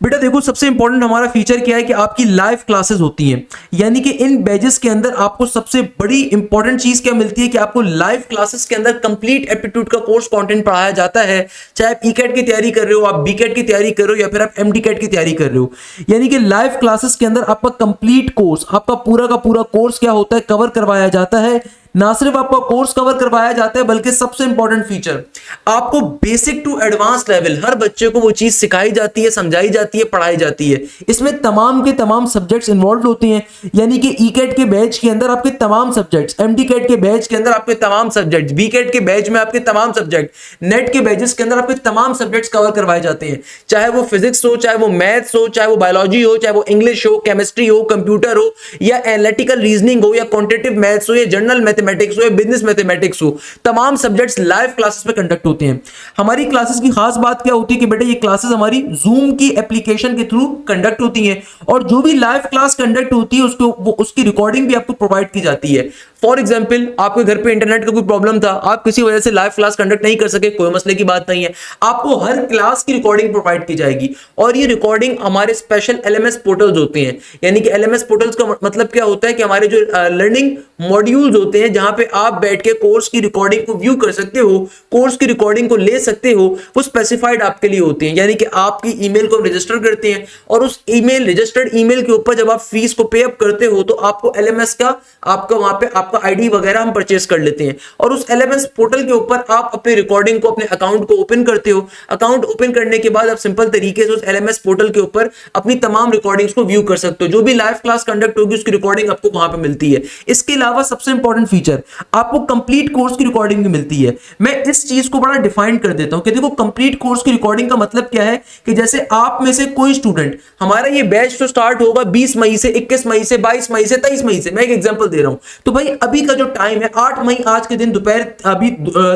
बेटा देखो सबसे इंपॉर्टेंट हमारा फीचर क्या है कि आपकी लाइव क्लासेस होती हैं, यानी कि इन बैचेस के अंदर आपको सबसे बड़ी इंपॉर्टेंट चीज क्या मिलती है कि आपको लाइव क्लासेस के अंदर कंप्लीट एप्टीट्यूड का कोर्स कंटेंट पढ़ाया जाता है। चाहे आप ईकैट की तैयारी कर रहे हो, आप बीकैट की तैयारी कर रहे हो, या फिर आप एमडीकैट की तैयारी कर रहे हो, यानी कि लाइव क्लासेस के अंदर आपका कंप्लीट कोर्स, आपका पूरा का पूरा कोर्स क्या होता है, कवर करवाया जाता है। ना सिर्फ आपका कोर्स कवर करवाया जाता है बल्कि सबसे इंपॉर्टेंट फीचर, आपको बेसिक टू एडवांस लेवल हर बच्चे को वो चीज सिखाई जाती है, समझाई जाती है, पढ़ाई जाती है। इसमें तमाम के तमाम सब्जेक्ट्स इन्वॉल्व होते हैं, यानी कि ईकैट के बैच के अंदर आपके तमाम सब्जेक्ट्स, एमडीकैट के बैच के अंदर आपके तमाम सब्जेक्ट्स, बीकैट के बैच में आपके तमाम सब्जेक्ट, नेट के बैचेस के अंदर आपके तमाम सब्जेक्ट्स कवर करवाए जाते हैं। चाहे वो फिजिक्स हो, चाहे वो मैथ्स हो, चाहे वो बायोलॉजी हो, चाहे वो इंग्लिश हो, केमिस्ट्री हो, कंप्यूटर हो, या एनालिटिकल रीजनिंग हो, या क्वांटिटेटिव मैथ्स हो, या जनरल मैथमेटिक्स हो, या बिजनेस मैथमेटिक्स हो, तमाम सब्जेक्ट्स लाइव क्लासेस में कंडक्ट होते हैं। हमारी क्लासेस की खास बात क्या होती है कि बेटा ये क्लासेस हमारी जूम की एप्लीकेशन के थ्रू कंडक्ट होती हैं, और जो भी लाइव क्लास कंडक्ट होती है उसकी रिकॉर्डिंग भी आपको प्रोवाइड की जाती है। फॉर एग्जाम्पल आपके घर पे इंटरनेट का कोई प्रॉब्लम था, आप किसी वजह से लाइव क्लास कंडक्ट नहीं कर सके, कोई मसले की बात नहीं है, आपको हर क्लास की रिकॉर्डिंग प्रोवाइड की जाएगी। और ये रिकॉर्डिंग हमारे स्पेशल एलएमएस पोर्टल्स होते हैं, यानी कि एलएमएस पोर्टल्स का मतलब क्या होता है कि हमारे जो लर्निंग मॉड्यूल्स होते हैं जहां पे आप बैठ के कोर्स की रिकॉर्डिंग को व्यू कर सकते हो, कोर्स की रिकॉर्डिंग को ले सकते हो, वो स्पेसिफाइड आपके लिए होते हैं। यानी कि आपकी ईमेल को रजिस्टर करते हैं, और उस ईमेल रजिस्टर्ड ईमेल के ऊपर जब आप फीस को पे अप करते हो तो आपको एलएमएस का आपका वहां पे आपका आईडी वगैरह हम परचेस कर लेते हैं, और उस एलएमएस पोर्टल के ऊपर आप अपनी रिकॉर्डिंग को, अपने अकाउंट को ओपन करते हो। अकाउंट ओपन करने के बाद आप सिंपल तरीके से उस एलएमएस पोर्टल के ऊपर अपनी तमाम रिकॉर्डिंग्स को व्यू कर सकते हो। जो भी लाइव क्लास कंडक्ट होगी उसकी रिकॉर्डिंग आपको वहां पे मिलती है। इसके अलावा सबसे इंपॉर्टेंट फीचर, आपको कंप्लीट कोर्स की रिकॉर्डिंग भी मिलती है। मैं इस चीज को बड़ा डिफाइन कर देता हूं कि देखो कंप्लीट कोर्स की रिकॉर्डिंग का मतलब क्या है कि जैसे आप में से कोई स्टूडेंट, हमारा ये बैच तो स्टार्ट होगा 20 मई से, 21 मई से, 22 मई से, 23 मई से, मैं एक एग्जांपल दे रहा हूं। तो भाई अभी का जो टाइम है 8 मई, आज के दिन दोपहर अभी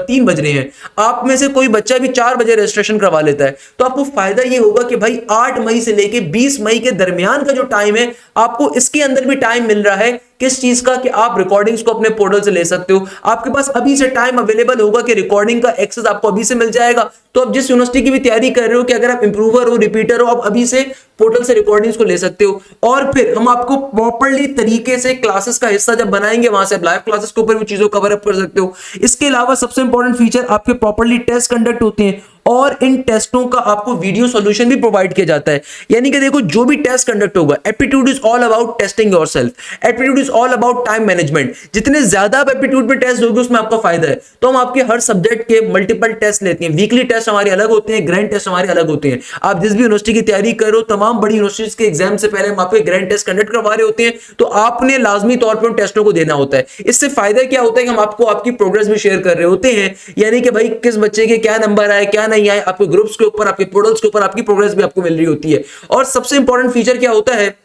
3 बज रहे हैं, आप में से कोई बच्चा भी 4 बजे रजिस्ट्रेशन करवा लेता है, तो आपको फायदा ये होगा कि भाई 8 मई से लेके 20 मई के दरमियान का जो टाइम है, आपको इसके अंदर भी टाइम मिल रहा है। किस चीज का कि आप रिकॉर्डिंग्स को अपने पोर्टल से ले सकते हो। आपके पास अभी से टाइम अवेलेबल होगा कि रिकॉर्डिंग का एक्सेस आपको अभी से मिल जाएगा। तो आप जिस यूनिवर्सिटी की भी तैयारी कर रहे हो कि अगर आप इंप्रूवर हो, रिपीटर हो, आप अभी से पोर्टल से रिकॉर्डिंग्स को ले सकते हो। और फिर हम आपको प्रॉपर्ली तरीके से क्लासेस का हिस्सा जब बनाएंगे, वहां से आप लाइव क्लासेस के ऊपर भी चीजों को कवर अप कर सकते हो। इसके अलावा सबसे इंपॉर्टेंट फीचर, आपके प्रॉपर्ली टेस्ट कंडक्ट होते हैं, और इन टेस्टों का आपको वीडियो सॉल्यूशन भी प्रोवाइड किया जाता है। यानी कि देखो जो भी टेस्ट कंडक्ट होगा, aptitude is all about testing yourself, aptitude is all about time management. जितने ज्यादा आप एप्टीट्यूड पे टेस्ट दोगे उसमें आपका फायदा है। तो हम आपके हर सब्जेक्ट के मल्टीपल टेस्ट लेते हैं, वीकली टेस्ट हमारे अलग होते हैं, ग्रैंड टेस्ट हमारे अलग होते हैं। आप जिस भी यूनिवर्सिटी की तैयारी कर रहे हो, तमाम बड़ी यूनिवर्सिटीज के एग्जाम से पहले हम आपके ग्रैंड टेस्ट कंडक्ट करवा रहे होते हैं, तो आपने लाजमी तौर पर उन टेस्टों को देना होता है। इससे फायदा क्या होता है कि हम आपको आपकी प्रोग्रेस भी शेयर कर रहे होते हैं, यानी कि भाई किस बच्चे के क्या नंबर आए, क्या नहीं आए, आपके ग्रुप्स के ऊपर, आपके पोर्टल्स के ऊपर आपकी प्रोग्रेस भी आपको मिल रही होती है। और सबसे इंपॉर्टेंट फीचर क्या होता है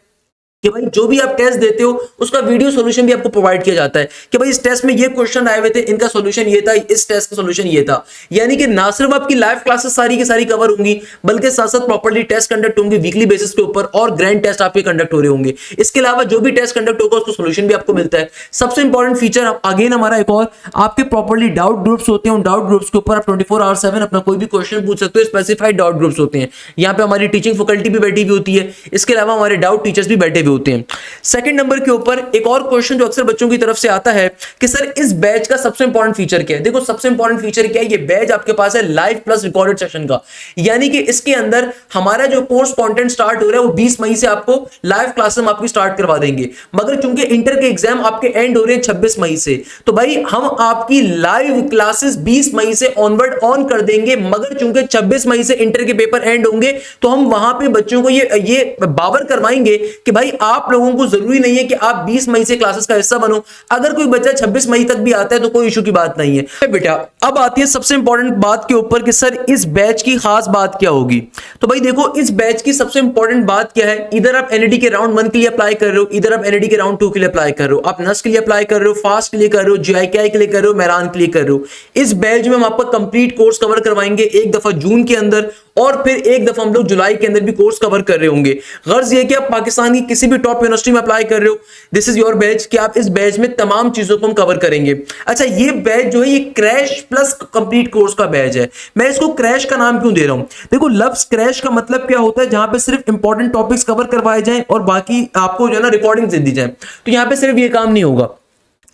कि भाई जो भी आप टेस्ट देते हो उसका वीडियो सॉल्यूशन भी आपको प्रोवाइड किया जाता है कि भाई इस टेस्ट में ये क्वेश्चन आए हुए थे, इनका सॉल्यूशन ये था, इस टेस्ट का सॉल्यूशन ये था। यानी कि ना सिर्फ आपकी लाइव क्लासेस सारी की सारी कवर होंगी, बल्कि साथ साथ प्रॉपर्ली टेस्ट कंडक्ट होंगे वीकली बेसिस के ऊपर, और ग्रैंड टेस्ट आपके कंडक्ट हो रहे होंगे। इसके अलावा जो भी टेस्ट कंडक्ट होगा उसका सॉल्यूशन भी आपको मिलता है। सबसे इंपॉर्टेंट फीचर अगेन हमारा एक और, आपके प्रॉपर्ली डाउट ग्रुप्स होते हैं। उन डाउट ग्रुप्स के ऊपर आप 24/7 अपना कोई भी क्वेश्चन पूछ सकते हो। स्पेसिफाइड डाउट ग्रुप्स होते हैं, यहाँ पे हमारी टीचिंग फैकल्टी भी बैठी हुई होती है, इसके अलावा हमारे डाउट टीचर्स भी बैठे हुए होते हैं। सेकंड नंबर के ऊपर एक और क्वेश्चन जो अक्सर बच्चों की तरफ से आता है कि सर इस बैच का सबसे इंपॉर्टेंट फीचर क्या है। देखो सबसे इंपॉर्टेंट फीचर क्या है, ये बैच आपके पास है लाइव प्लस रिकॉर्डेड सेशन का। यानी कि इसके अंदर हमारा जो कोर्स कंटेंट स्टार्ट हो रहा है वो 20 मई से आपको लाइव क्लास हम आपकी स्टार्ट करवा देंगे, मगर चूंकि इंटर के एग्जाम आपके एंड हो रहे हैं 26 मई से, तो भाई हम आपकी लाइव क्लासेस 20 मई से ऑनवर्ड ऑन कर देंगे, मगर चूंकि 26 मई से इंटर के पेपर एंड होंगे तो हम वहां पे बच्चों को ये बावर करवाएंगे कि भाई आप लोगों को जरूरी नहीं है कि आप 20 मई से क्लासेस का हिस्सा बनो। अगर कोई बच्चा 26 मई तक भी आता है तो कोई इशू की बात नहीं है। बेटा अब आती है सबसे इंपॉर्टेंट बात के ऊपर कि सर इस बैच की खास बात क्या होगी। तो भाई देखो इस बैच की सबसे इंपॉर्टेंट बात क्या है, इधर आप एनईडी के राउंड 1 के लिए अप्लाई कर रहे हो, इधर आप एनईडी के राउंड 2 के लिए अप्लाई कर रहे हो, आप नस के लिए अप्लाई कर रहे हो, फास्ट के लिए कर रहे हो, जीआईकेआई के लिए कर रहे हो, मेहरान के लिए कर रहे हो। इस बैच में हम आपका कंप्लीट कोर्स कवर करवाएंगे, एक दफा जून के अंदर और फिर एक दफा हम लोग जुलाई के अंदर भी कोर्स कवर कर रहे होंगे। गर्ज ये कि आप पाकिस्तान की किसी भी टॉप यूनिवर्सिटी में अप्लाई कर रहे हो, दिस इज योर बैच कि आप इस बैच में तमाम चीजों को हम कवर करेंगे। अच्छा, ये बैच जो है ये क्रैश प्लस कंप्लीट कोर्स का बैच है। मैं इसको क्रैश का नाम क्यों दे रहा हूं? देखो, लफ्ज क्रैश का मतलब क्या होता है, जहां पे सिर्फ इंपॉर्टेंट टॉपिक्स कवर करवाए जाएं और बाकी आपको जो है ना रिकॉर्डिंग दे दी जाए। तो यहां पे सिर्फ ये काम नहीं होगा।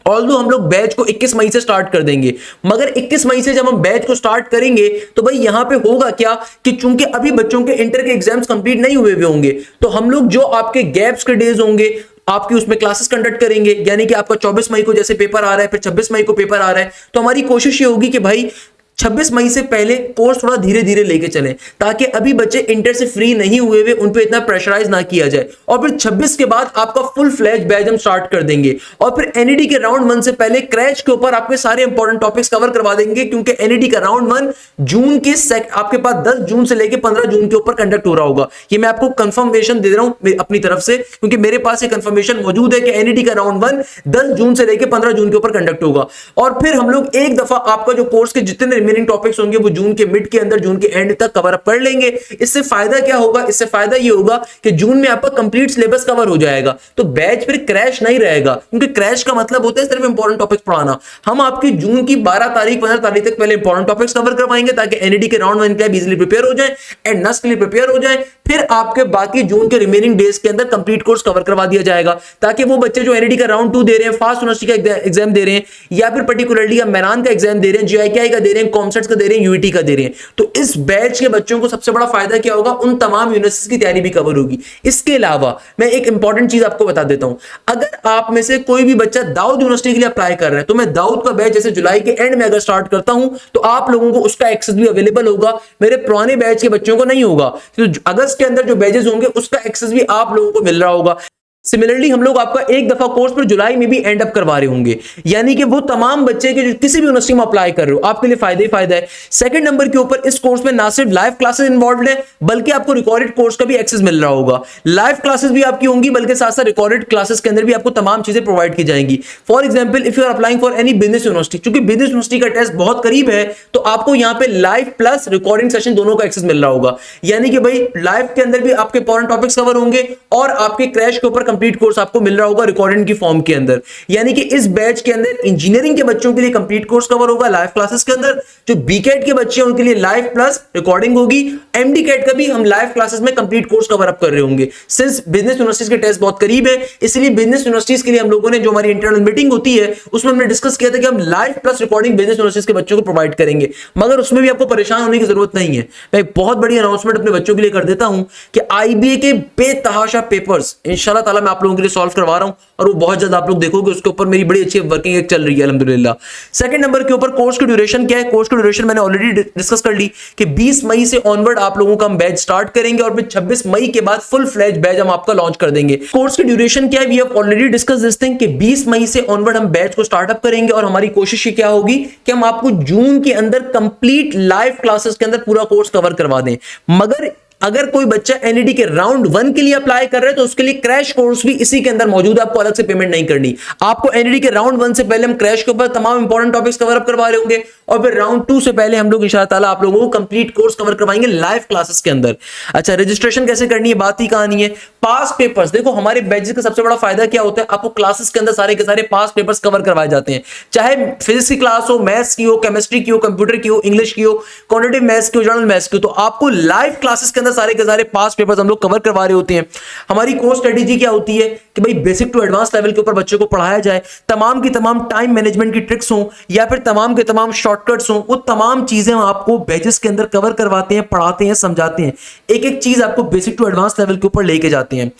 ऑल्दो हम लोग बैच को 21 मई से स्टार्ट कर देंगे, मगर 21 मई से जब हम बैच को स्टार्ट करेंगे तो भाई यहां पे होगा क्या कि चूंकि अभी बच्चों के इंटर के एग्जाम्स कंप्लीट नहीं हुए होंगे, तो हम लोग जो आपके गैप्स के डेज होंगे आपकी उसमें क्लासेस कंडक्ट करेंगे। यानी कि आपका 24 मई को जैसे पेपर आ रहा है, फिर 26 मई को पेपर आ रहा है, तो हमारी कोशिश ये होगी कि भाई 26 मई से पहले कोर्स थोड़ा धीरे धीरे लेके चलें, ताकि अभी बच्चे इंटर से फ्री नहीं हुए हुए उन पे इतना प्रेशराइज ना किया जाए। और फिर 26 के बाद आपका फुल फ्लैश बैच हम स्टार्ट कर देंगे, और फिर एनईडी के राउंड 1 से पहले क्रैश के ऊपर आपके सारे इंपॉर्टेंट टॉपिक्स कवर करवा देंगे, क्योंकि एनईडी का राउंड 1 जून के आपके पास 10 जून से लेकर 15 जून के ऊपर कंडक्ट हो रहा होगा। ये मैं आपको कंफर्मेशन दे रहा हूं अपनी तरफ से, क्योंकि मेरे पास ये कंफर्मेशन मौजूद है कि एनईडी का राउंड 1 10 जून से लेकर 15 जून के ऊपर कंडक्ट होगा। और फिर हम लोग एक दफा आपका जो कोर्स के जितने रिमेनिंग टॉपिक्स होंगे वो जून के मिड के अंदर, जून के एंड तक कवर अप कर लेंगे। इससे फायदा क्या होगा? इससे फायदा ये होगा कि जून में आपका कंप्लीट सिलेबस कवर हो जाएगा, तो बैच फिर क्रैश नहीं रहेगा, क्योंकि क्रैश का मतलब होता है सिर्फ इंपॉर्टेंट टॉपिक्स पढ़ाना। हम आपकी जून की 12 तारीख 15 तारीख तक पहले इंपॉर्टेंट टॉपिक्स कवर करवाएंगे, ताकि एनईडी के राउंड 1 के लिए इजीली प्रिपेयर हो जाए, एडनस के लिए प्रिपेयर हो जाए। फिर आपके बाकी जून के रिमेनिंग डेज के अंदर कंप्लीट कोर्स कवर करवा दिया जाएगा, ताकि वो बच्चे जो एनईडी का राउंड 2 दे रहे हैं, फास्ट यूनिवर्सिटी का एग्जाम दे रहे हैं, या फिर पर्टिकुलरली मैरान का एग्जाम दे रहे हैं, जीआईकेआई का दे रहे हैं, कॉमसेट्स का दे रहे हैं, यूईटी का दे रहे हैं, तो इस बैच के बच्चों को सबसे बड़ा फायदा क्या होगा? उन तमाम यूनिवर्सिटीज की तैयारी भी कवर होगी। इसके अलावा मैं एक इंपॉर्टेंट चीज आपको बता देता हूं, अगर आप में से कोई भी बच्चा दाऊद यूनिवर्सिटी के लिए अप्लाई कर रहा है, तो मैं दाऊद का बैच जैसे जुलाई के एंड में अगर स्टार्ट करता हूं, तो आप लोगों को उसका एक्सेस भी अवेलेबल होगा, मेरे पुराने बैच के बच्चों को नहीं होगा। तो अगस्त के अंदर जो बैचेस होंगे उसका एक्सेस भी आप लोगों को मिल रहा होगा। सिमिलरली हम लोग आपका एक दफा कोर्स पर जुलाई में भी एंड अप करवा रहे होंगे, यानी कि वो तमाम बच्चे के जो किसी भी यूनिवर्सिटी में अप्लाई कर रहे हो आपके लिए फायदा ही फायदा है। सेकंड नंबर के ऊपर इस कोर्स में ना सिर्फ लाइव क्लासेस इन्वॉल्व है, बल्कि आपको रिकॉर्डेड कोर्स का भी एक्सेस मिल रहा होगा। लाइव क्लासेस भी आपकी होंगी, बल्कि साथ साथ रिकॉर्डेड क्लासेस के अंदर भी आपको तमाम चीजें प्रोवाइड की जाएंगी। For example, if you are applying for any business university, क्योंकि बिजनेस यूनिवर्सिटी का टेस्ट बहुत करीब है, तो आपको यहाँ पे लाइव प्लस रिकॉर्डिंग सेशन दोनों का एक्सेस मिल रहा होगा। यानी कि भाई लाइव के अंदर भी आपके इंपॉर्टेंट टॉपिक्स कवर होंगे, और आपके क्रैश के ऊपर कंप्लीट कोर्स आपको मिल रहा होगा रिकॉर्डिंग की फॉर्म के अंदर। यानी कि इस बैच के अंदर इंजीनियरिंग के बच्चों के लिए कंप्लीट कोर्स कवर होगा लाइव क्लासेस के अंदर, जो बीकेट के बच्चे हैं उनके लिए लाइव प्लस रिकॉर्डिंग होगी, एमडी कैट का भी हम लाइव क्लासेस में कंप्लीट कोर्स कवर अप कर रहे होंगे। सिंस बिजनेस यूनिवर्सिटीज के टेस्ट बहुत करीब है, इसलिए बिजनेस यूनिवर्सिटीज के लिए हम लोगों ने जो हमारी इंटरनल मीटिंग होती है उसमें हमने डिस्कस किया था कि हम live plus recording business universities के बच्चों को प्रोवाइड करेंगे, मगर उसमें भी आपको परेशान होने की जरूरत नहीं है। मैं एक बहुत बड़ी अनाउंसमेंट अपने बच्चों के लिए कर देता हूं कि आईबीए के बेतहाशा पेपर्स इंशाल्लाह ताला मैं आप लोगों के लिए सॉल्व करवा रहा हूं, और वो बहुत जल्द आप लोग देखोगे, उसके ऊपर मेरी बड़ी अच्छी वर्किंग चल रही है अल्हम्दुलिल्लाह। सेकंड नंबर के ऊपर कोर्स की ड्यूरेशन क्या है? कोर्स की ड्यूरेशन मैंने ऑलरेडी डिस्कस कर ली कि 20 मई से ऑनवर्ड आप लोगों का हम बैच स्टार्ट करेंगे, और फिर 26 मई के बाद फुल फ्लैश बैच हम आपका लॉन्च कर देंगे। कोर्स की ड्यूरेशन क्या है? We have already discuss this thing कि 20 मई से ऑनवर्ड हम बैच को स्टार्टअप करेंगे, और हमारी कोशिश क्या होगी कि हम आपको जून के अंदर कंप्लीट लाइव क्लासेस के अंदर पूरा कोर्स कवर करवा दें। मगर अगर कोई बच्चा एनईडी के राउंड 1 के लिए अप्लाई कर रहा है, तो उसके लिए क्रैश कोर्स भी इसी के अंदर मौजूद है, आपको अलग से पेमेंट नहीं करनी। आपको एनईडी के राउंड 1 से पहले हम क्रैश के ऊपर तमाम इंपॉर्टेंट टॉपिक्स कवर अप करवा रहे होंगे, और फिर राउंड 2 से पहले हम लोग इंशाअल्लाह ताला आप लोगों को कंप्लीट कोर्स कवर करवाएंगे लाइव क्लासेस के अंदर। अच्छा, रजिस्ट्रेशन कैसे करनी है, बात ही कहानी है। पास पेपर्स, देखो हमारे बैचेस का सबसे बड़ा फायदा क्या होता है, आपको क्लासेस के अंदर सारे के सारे पास पेपर्स कवर करवाए जाते हैं, चाहे फिजिक्स की क्लास हो, मैथ्स की हो, केमिस्ट्री की हो, कंप्यूटर की हो, इंग्लिश की हो, क्वांटिटेटिव मैथ्स की हो, जनरल मैथ्स की हो, तो आपको लाइव क्लासेस के अंदर सारे के सारे पास पेपर्स हम लोग कवर करवा रहे होते हैं। हमारी कोर्स स्ट्रेटेजी क्या होती है कि भाई बेसिक टू एडवांस लेवल के ऊपर बच्चों को पढ़ाया जाए, तमाम की तमाम टाइम मैनेजमेंट की ट्रिक्स हो या फिर तमाम के तमाम शॉर्टकट्स हो, वो तमाम चीजें हम आपको बैचेस के अंदर कवर करवाते हैं, पढ़ाते हैं, समझाते हैं, एक एक चीज आपको बेसिक टू एडवांस लेवल के ऊपर लेके जाते हैं।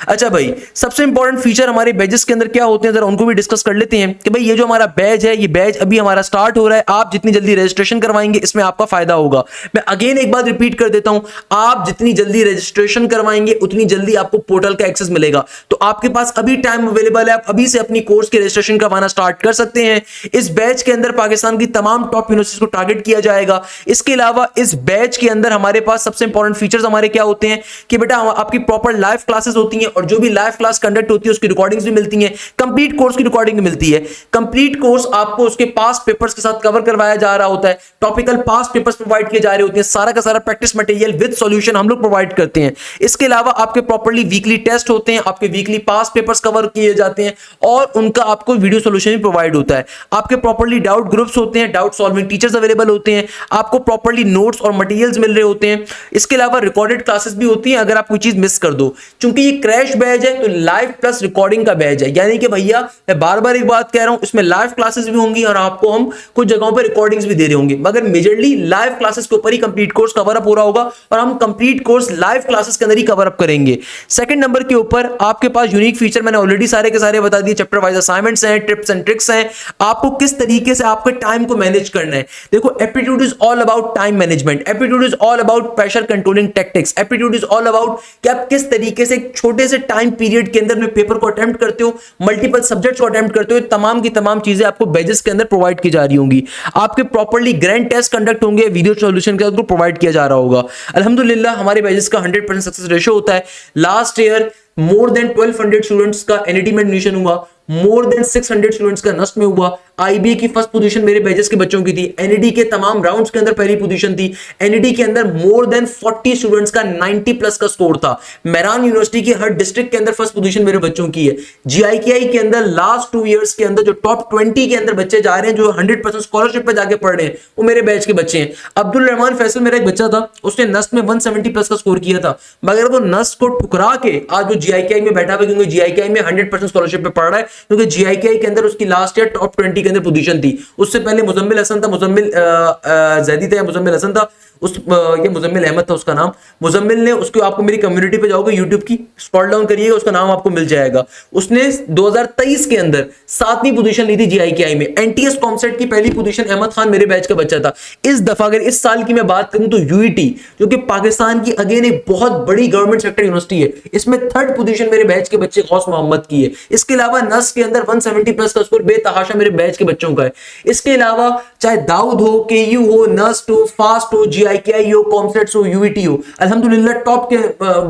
अच्छा भाई, सबसे इंपॉर्टेंट फीचर हमारे बैचेस के अंदर क्या होते हैं, जरा उनको भी डिस्कस कर लेते हैं कि भाई ये जो हमारा बैच है, ये बैच अभी हमारा स्टार्ट हो रहा है, आप जितनी जल्दी रजिस्ट्रेशन करवाएंगे इसमें आपका फायदा होगा। मैं अगेन एक बात रिपीट कर देता हूं, आप जितनी जल्दी रजिस्ट्रेशन करवाएंगे उतनी जल्दी आपको पोर्टल का एक्सेस मिलेगा। तो आपके पास अभी टाइम अवेलेबल है, आप अभी से अपनी कोर्स के रजिस्ट्रेशन करवाना स्टार्ट कर सकते हैं। इस बैच के अंदर पाकिस्तान की तमाम टॉप यूनिवर्सिटीज को टारगेट किया जाएगा। इसके अलावा इस बैच के अंदर हमारे पास सबसे इंपॉर्टेंट फीचर्स हमारे क्या होते हैं कि बेटा आपकी प्रॉपर लाइव क्लासेस होती हैं, और जो भी लाइव क्लास कंडक्ट होती है उसकी रिकॉर्डिंग्स भी मिलती हैं, कंप्लीट कोर्स की रिकॉर्डिंग मिलती है। कंप्लीट कोर्स आपको उसके पास पेपर्स के साथ कवर करवाया जा रहा होता है, टॉपिकल पास पेपर्स प्रोवाइड किए जा रहे होते हैं, सारा का सारा प्रैक्टिस मटेरियल विद सॉल्यूशन हम लोग प्रोवाइड करते हैं। इसके अलावा आपके प्रॉपर्ली वीकली टेस्ट होते हैं, आपके वीकली पास पेपर्स कवर किए जाते हैं, और उनका आपको वीडियो सॉल्यूशन भी प्रोवाइड होता है। आपके प्रॉपर्ली डाउट ग्रुप्स होते हैं, डाउट सॉल्विंग टीचर्स अवेलेबल होते हैं, आपको प्रॉपर्ली नोट्स और मटेरियल्स मिल रहे होते हैं। इसके अलावा रिकॉर्डेड क्लासेस भी होती हैं अगर आप कोई चीज मिस कर दो। चूंकि ये क्रैश बैच है तो लाइव प्लस रिकॉर्डिंग का बैच है, यानी कि भैया मैं बार बार एक बात कह रहा हूं, इसमें लाइव क्लासेस भी होंगी और आपको हम कुछ जगहों पे रिकॉर्डिंग्स भी दे रहे होंगे, मगर मेजरली लाइव क्लासेस के ऊपर ही कंप्लीट कोर्स कवर अप हो रहा होगा, और हम कंप्लीट कोर्स लाइव क्लासेस के अंदर ही कवर अप करेंगे। सेकंड नंबर के ऊपर आपके पास यूनिक फीचर मैंने ऑलरेडी सारे के सारे बता दिए, चैप्टर वाइज असाइनमेंट्स हैं, टिप्स एंड ट्रिक्स हैं, आपको किस तरीके से आपके टाइम को मैनेज करना है। देखो, aptitude is all about time management, aptitude is all about pressure controlling tactics, aptitude is all about कि आप किस तरीके से एक छोटे से टाइम पीरियड के अंदर में पेपर को अटेम्प्ट करते हो, मल्टीपल सब्जेक्ट्स को अटेम्प्ट करते हो। तमाम की तमाम चीजें आपको बैचेस के अंदर प्रोवाइड की जा रही होंगी। आपके प्रॉपर्ली ग्रैंड टेस्ट कंडक्ट होंगे, वीडियो सॉल्यूशन के अंदर प्रोवाइड किया जा रहा होगा। अल्हम्दुलिल्लाह हमारे बैचेस का 100% सक्सेस रेशियो होता है। Last year more than 1200 students का एनईटी में एडमिशन हुआ, मोर देन 600 स्टूडेंट्स का नस्ट में हुआ। आईबीए की फर्स्ट पोजीशन मेरे बैचेस के बच्चों की थी, एनईडी के तमाम राउंड्स के अंदर पहली पोजीशन थी। एनईडी के अंदर मोर देन 40 स्टूडेंट्स का 90 प्लस का स्कोर था। मेहरान यूनिवर्सिटी की हर डिस्ट्रिक्ट के अंदर फर्स्ट पोजीशन मेरे बच्चों की है। जीआईकेआई के अंदर लास्ट 2 इयर्स के अंदर जो टॉप 20 के अंदर बच्चे जा रहे हैं, जो 100% स्कॉलरशिप पे जाके पढ़ रहे हैं, वो मेरे बैच के बच्चे हैं। अब्दुल रहमान फैसल मेरा एक बच्चा था, उसने नस्ट में 170 प्लस का स्कोर किया था, मगर वो नस्ट को ठुकरा के आज वो जीआईकेआई में बैठा हुआ, क्योंकि जीआईकेआई में 100% स्कॉलरशिप पे पढ़ रहा है, क्योंकि जीआईकेआई के अंदर उसकी लास्ट ईयर टॉप 20 के अंदर पोजीशन थी। उससे पहले मुजम्मिल हसन था, मुजम्मिल जैदी था या मुजम्मिल हसन था, ये मुजम्मिल अहमद था उसका नाम। मुजम्मिल ने, उसको आपको मेरी कम्युनिटी पे जाओगे यूट्यूब की, स्क्रॉल डाउन करिएगा, उसका नाम आपको मिल जाएगा। उसने 2023 के अंदर 7वीं पोजीशन ली थी जीआईकेआई में। एनटीएस कॉमसेट की पहली पोजीशन अहमद खान मेरे बैच का बच्चा था। इस दफा अगर इस साल की मैं बात करूं तो यूईटी, जो कि पाकिस्तान की अगेन एक बहुत बड़ी गवर्नमेंट सेक्टर यूनिवर्सिटी है, इसमें 3rd पोजीशन मेरे बैच के बच्चे गौस मोहम्मद की है। इसके अलावा नस के अंदर 170 प्लस का स्कोर बेतहाशा मेरे बैच के बच्चों का है। इसके अलावा चाहे दाऊद हो, केयू हो, नस्ट हो, फास्ट हो, जीआईकेआई हो, कॉमसेट्स हो, यूईटी हो, अल्हम्दुलिल्लाह टॉप के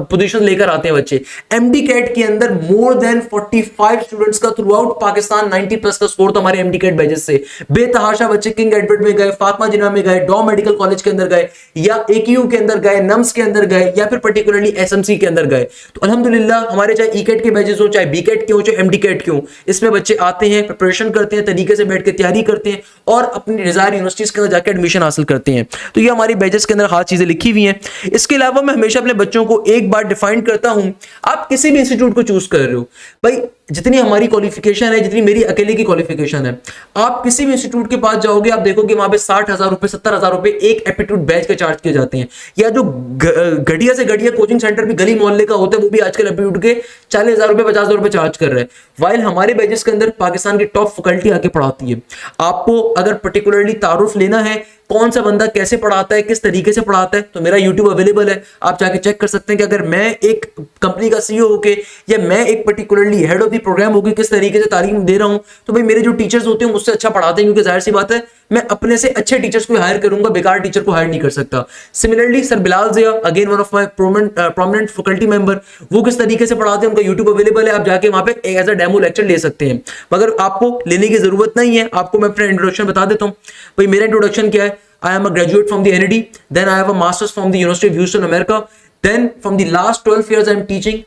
पोजीशन लेकर आते हैं बच्चे। एमडी कैट के अंदर मोर देन 45 स्टूडेंट्स का थ्रू आउट पाकिस्तान 90 प्लस का स्कोर था हमारे एमडी कैट बैचेस से। बेतहाशा बच्चे किंग एडवर्ड में गए, फातिमा जिन्ना में गए, डॉ मेडिकल कॉलेज के अंदर गए, या एकीयू के अंदर गए, नम्स के अंदर गए, या फिर पर्टिकुलरली एसएमसी के अंदर गए। तो अल्हम्दुलिल्लाह हमारे चाहे ईकेट के बैचेस हो, चाहे बीकेट के हो, चाहे एमडी कैट के हो, इसमें बच्चे आते हैं, प्रिपरेशन करते हैं, तरीके से बैठ के तैयारी करते हैं और अपनी डिजायर यूनिवर्सिटीज के अंदर जाकर एडमिशन हासिल करते हैं। तो ये हमारी बैचेस के अंदर खास चीजें लिखी हुई हैं। इसके अलावा मैं हमेशा अपने बच्चों को एक बार डिफाइन करता हूं, आप किसी भी इंस्टीट्यूट को चूज कर रहे हो, भाई जितनी हमारी क्वालिफिकेशन है, जितनी मेरी अकेले की क्वालिफिकेशन है, आप किसी भी इंस्टीट्यूट के पास जाओगे, आप देखोगे वहां पे 60,000 रुपए, 70,000 रुपए एक एप्टीट्यूड बैच के चार्ज किए जाते हैं। या जो घटिया से घटिया कोचिंग सेंटर भी गली मोहल्ले का होता है, वो भी आजकल एप्टीट्यूड के 40,000 रुपए, 50,000 रुपए चार्ज कर रहे हैं। वाइल हमारे बैचेस के अंदर पाकिस्तान की टॉप फैकल्टी आके पढ़ाती है। आपको अगर पर्टिकुलरली तारुफ लेना है कौन सा बंदा कैसे पढ़ाता है, किस तरीके से पढ़ाता है, तो मेरा YouTube अवेलेबल है, आप जाके चेक कर सकते हैं कि अगर मैं एक कंपनी का सीईओ होके या मैं एक particularly head of the program होके किस तरीके से तालीम दे रहा हूं, तो भाई मेरे जो टीचर्स होते हैं मुझसे अच्छा पढ़ाते हैं, क्योंकि जाहिर सी बात है मैं अपने से अच्छे टीचर्स को हायर करूंगा, बेकार टीचर को हायर नहीं कर सकता। Similarly sir Bilal Zia, again one of my prominent faculty member, वो किस तरीके से पढ़ाते हैं, उनका YouTube अवेलेबल है, आप जाके वहां पे एज अ डेमो लेक्चर ले सकते हैं। मगर आपको लेने की जरूरत नहीं है, आपको मैं अपना इंट्रोडक्शन बता देता हूं। भाई मेरा इंट्रोडक्शन क्या है, I am a graduate from the NED, then I have a master's from the University of Houston, America. Then from the last 12 years I am teaching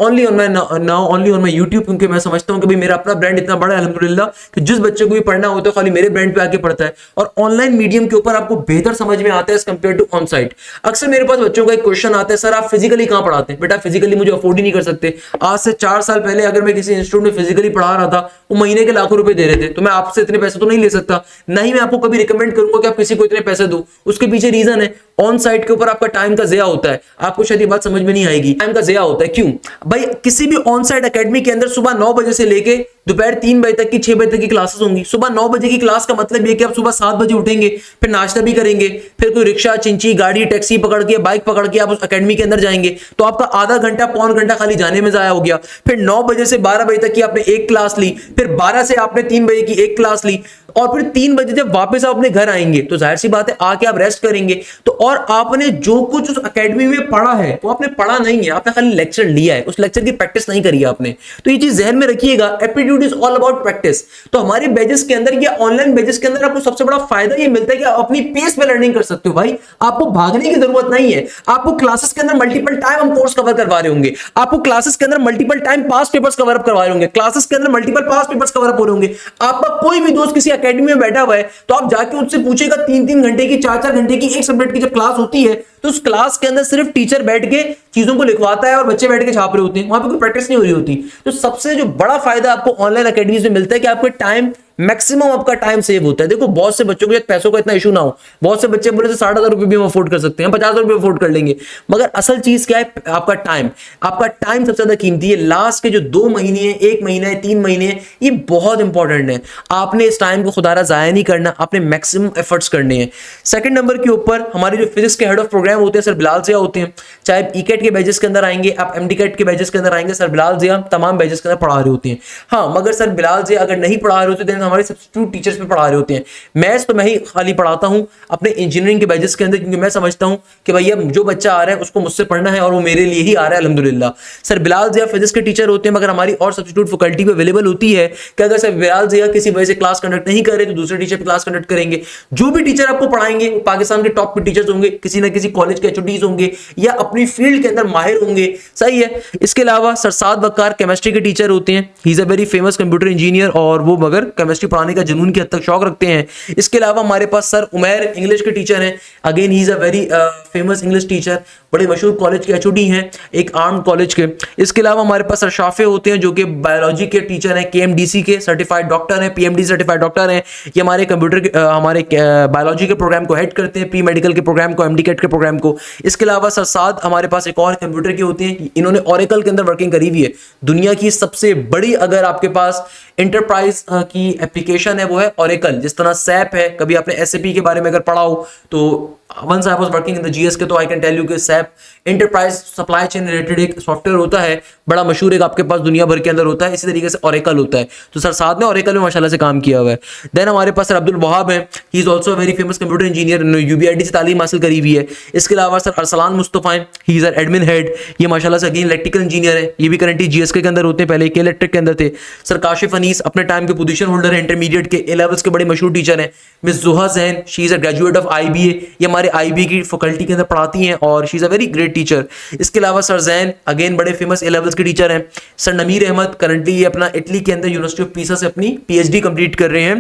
only on my only on my YouTube, क्योंकि मैं समझता हूँ कि भाई मेरा अपना brand इतना बड़ा है अल्हम्दुलिल्लाह कि जिस बच्चे को भी पढ़ना होता है खाली मेरे ब्रांड पे आके पढ़ता है, और ऑनलाइन मीडियम के ऊपर आपको बेहतर समझ में आता है as compare to on site. अक्सर मेरे पास बच्चों का एक क्वेश्चन आता है, सर आप फिजिकली कहाँ पढ़ाते हैं? बेटा फिजिकली मुझे अफोर्ड ही नहीं कर सकते। आज से 4 साल पहले अगर मैं किसी इंस्टीट्यूट में फिजिकली पढ़ा रहा था, वो महीने के लाखों रुपए दे रहे थे, तो मैं आपसे इतने पैसे तो नहीं ले सकता, ना ही मैं आपको कभी रिकमेंड करूंगा कि आप किसी को इतने पैसे दो। उसके पीछे रीजन है, ऑन साइट के ऊपर आपका टाइम का ज़या होता है। आपको शायद ये बात समझ में नहीं आएगी, टाइम का ज़या होता है क्यों भाई? किसी भी ऑन साइट एकेडमी के अंदर सुबह 9 बजे से लेके दोपहर 3 बजे तक की 6 बजे तक की क्लासेस होंगी। सुबह 9 बजे की क्लास का मतलब ये कि आप सुबह 7 बजे उठेंगे, फिर नाश्ता भी करेंगे, फिर कोई रिक्शा, चिंची, गाड़ी, टैक्सी पकड़ के, बाइक पकड़ के आप उस एकेडमी के अंदर जाएंगे, तो आपका आधा घंटा पौन घंटा खाली जाने में जाया हो गया। फिर 9 बजे से 12 बजे तक की आपने एक क्लास ली, फिर 12 से आपने 3 बजे की एक क्लास ली, और फिर 3 बजे जब वापस आप अपने घर आएंगे तो जाहिर सी बात है आके आप रेस्ट करेंगे। तो और आपने जो कुछ उस एकेडमी में पढ़ा है वो आपने पढ़ा नहीं है, आपने खाली लेक्चर लिया है, उस लेक्चर की प्रैक्टिस नहीं करी है आपने। तो ये चीज जहन में रखिएगा, aptitude is all about practice. तो हमारे बैचेस के अंदर या ऑनलाइन बैचेस के अंदर आपको सबसे बड़ा फायदा ये मिलता है कि आप अपनी पेस पे लर्निंग कर सकते हो भाई। आपको भागने की जरूरत नहीं है। आपको क्लासेस के अंदर मल्टीपल टाइम हम कोर्स कवर करवा रहे होंगे, आपको क्लासेस के अंदर multiple time past papers cover up करवा रहे होंगे, क्लासेस के अंदर multiple past papers cover up हो रहे होंगे। आपका कोई भी दोस्त किसी एकेडमी में बैठा हुआ है तो आप जाके उससे पूछेगा 3-3 घंटे की, 4-4 घंटे की एक सब्जेक्ट की जब क्लास होती है तो उस क्लास के अंदर सिर्फ टीचर बैठ के चीजों को लिखवाता है और बच्चे बैठ के छाप रहे होते हैं, वहां पे कोई प्रैक्टिस नहीं हो रही होती। तो सबसे जो बड़ा फायदा आपको ऑनलाइन एकेडमी में मिलता है कि आपको टाइम, मैक्सिमम आपका टाइम सेव होता है। देखो बहुत से बच्चों के पैसों का इतना इशू ना हो, बहुत से बच्चे बोले तो 60,000 रुपए भी हम अफोर्ड कर सकते हैं, 50,000 रुपए अफोर्ड कर लेंगे, मगर असल चीज क्या है? आपका टाइम। आपका टाइम सबसे ज्यादा कीमती है। लास्ट के जो 2 महीने है, 1 महीना है, 3 महीने है, ये बहुत इंपॉर्टेंट है। आपने इस टाइम को खुदारा जाया नहीं करना, आपने मैक्सिमम एफर्ट्स करने हैं। सेकंड नंबर के ऊपर हमारे जो फिजिक्स के हेड ऑफ प्रोग्राम होते हैं सर बिलाल जिया होते हैं, चाहे आप ईकेट के बैचेस के अंदर आएंगे, आप एमडीकेट के बैचेस के अंदर आएंगे, सर बिलाल जिया तमाम बैचेस के अंदर पढ़ा रहे होते हैं। हाँ, मगर सर बिलाल जिया अगर नहीं पढ़ा रहे होते तो हमारे सब्स्टिट्यूट टीचर्स पे पढ़ा रहे होते हैं। मैथ्स तो मैं ही खाली पढ़ाता हूं अपने इंजीनियरिंग के बैचेस के अंदर, क्योंकि मैं समझता हूं कि भैया जो बच्चा आ रहा है उसको मुझसे पढ़ना है और वो मेरे लिए ही आ रहा है, अल्हम्दुलिल्लाह। सर बिलाल जिया फिजिक्स के टीचर होते हैं, मगर हमारी और सब्स्टिट्यूट फैकल्टी पे अवेलेबल होती है कि अगर सर बिलाल जिया किसी वजह से क्लास कंडक्ट नहीं कर रहे तो दूसरे टीचर पे क्लास कंडक्ट करेंगे। जो भी टीचर आपको पढ़ाएंगे वो पाकिस्तान के टॉप टीचर्स होंगे, किसी ना किसी कॉलेज के एचओडीज होंगे या अपनी फील्ड के अंदर माहिर होंगे, सही है। इसके अलावा सर साद वक्कार केमिस्ट्री के टीचर होते हैं, ही is a very famous computer engineer, और वो मगर केमिस्ट्री पढ़ाने का जुनून की हद तक शौक रखते हैं। इसके अलावा हमारे पास सर उमैर इंग्लिश के टीचर हैं, again he is a very famous English teacher, बड़े मशहूर कॉलेज के एचओडी हैं, एक आर्म्ड कॉलेज के। इसके अलावा हमारे पास सर शाफे होते हैं जो कि बायोलॉजी के टीचर हैं, केएमडीसी के सर्टिफाइड डॉक्टर हैं, पीएमडी सर्टिफाइड डॉक्टर हैं। ये हमारे कंप्यूटर हमारे बायोलॉजी के प्रोग्राम को हेड करते हैं, प्री मेडिकल के प्रोग्राम को, एमडीकेट के प्रोग्राम को। इसके अलावा सर साद हमारे पास एक और कंप्यूटर के होते हैं, इन्होंने ओरेकल के अंदर वर्किंग करी हुई है। दुनिया की सबसे बड़ी अगर आपके पास एंटरप्राइज की एप्लीकेशन है वो है ओरेकल, जिस तरह सैप है। कभी आपने एसएपी के बारे में अगर पढ़ा हो तो once I was working in the GSK तो I can tell you कि SAP enterprise supply chain related एक सॉफ्टवेयर होता है, बड़ा मशहूर, एक आपके पास दुनिया भर के अंदर होता है। इसी तरीके से ओरेकल होता है, तो सर साथ में ओरेकल में माशाल्लाह से काम किया हुआ है। देन हमारे पास सर अब्दुल वहाब है, he is also very famous computer engineer, UBIT से तालीम हासिल करी हुई है। इसके अलावा सर अरसलान मुस्तफा हैं, ही इज एडमिन हेड, ये माशाल्लाह से अगेन इलेक्ट्रिकल इंजीनियर है, ये भी करंटली जीएसके के अंदर होते हैं, पहले के इलेक्ट्रिक के अंदर थे। सर काशिफ अनीस अपने टाइम के पोजीशन होल्डर है, इंटरमीडिएट के ए लेवल्स के बड़े मशहूर टीचर हैं। Miss Zuha Jain, she is a graduate of IBA, ये हमारे आईबीए की फैकल्टी के अंदर पढ़ाती हैं और she is a very great teacher. इसके अलावा सर जैन अगेन बड़े फेमस ए लेवल्स के टीचर हैं। सर नमीर अहमद करंटली ये अपना इटली के अंदर यूनिवर्सिटी ऑफ पीसा से अपनी पीएचडी कंप्लीट कर रहे हैं,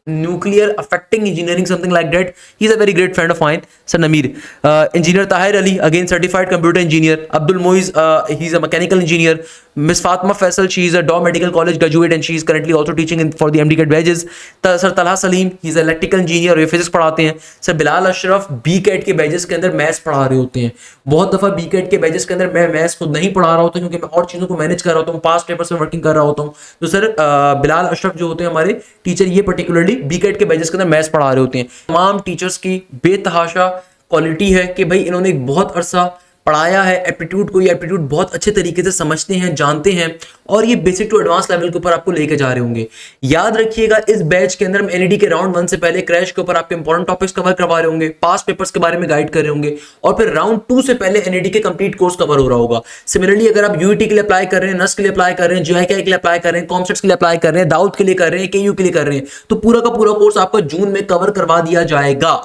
nuclear affecting engineering something like that, he is a very great friend of mine sir Namir. Engineer Tahir Ali again certified computer engineer. Abdul Moiz he is a mechanical engineer. Miss Fatima Faisal, she is a Dow medical college graduate and she is currently also teaching in for the MDCAT batches. Sir Talha Saleem, he is a electrical engineer और ये physics पढ़ाते हैं। Sir Bilal Ashraf बीकेट के batches के अंदर maths पढ़ा रहे होते हैं। बहुत दफा बीकेट के बैचेस के अंदर मैं मैथ्स खुद नहीं पढ़ा रहा होता क्योंकि मैं और चीज़ों को मैनेज कर रहा होता हूँ, पास्ट पेपर्स में वर्किंग कर रहा होता हूँ। तो सर बिलाल अशरफ जो होते हैं हमारे टीचर, ये पर्टिकुलरली बीकेट के बैचेस के अंदर मैथ्स पढ़ा रहे होते हैं। तमाम टीचर्स की बेतहाशा क्वालिटी है कि भाई इन्होंने एक बहुत अरसा पढ़ाया है, एप्टीट्यूड को, ये एप्टीट्यूड बहुत अच्छे तरीके से समझते हैं, जानते हैं और ये बेसिक टू एडवांस लेवल के ऊपर आपको लेके जा रहे होंगे। याद रखिएगा इस बैच के अंदर हम एनईडी के राउंड 1 से पहले क्रैश के ऊपर आपके इंपॉर्टेंट टॉपिक्स कवर करवा रहे होंगे, पास्ट पेपर्स के बारे में गाइड कर रहे होंगे और फिर राउंड 2 से पहले एनईडी के कंप्लीट कोर्स कवर हो रहा होगा। सिमिलरली अगर आप यूईटी के लिए अप्लाई कर रहे हैं, नस के लिए अप्लाई कर रहे हैं, जीआईके के लिए अप्लाई कर रहे हैं, कॉमसेट्स के लिए अप्लाई कर रहे हैं, दाऊद के लिए कर रहे हैं, केयू के लिए कर रहे हैं, तो पूरा का पूरा कोर्स आपका जून में कवर करवा दिया जाएगा।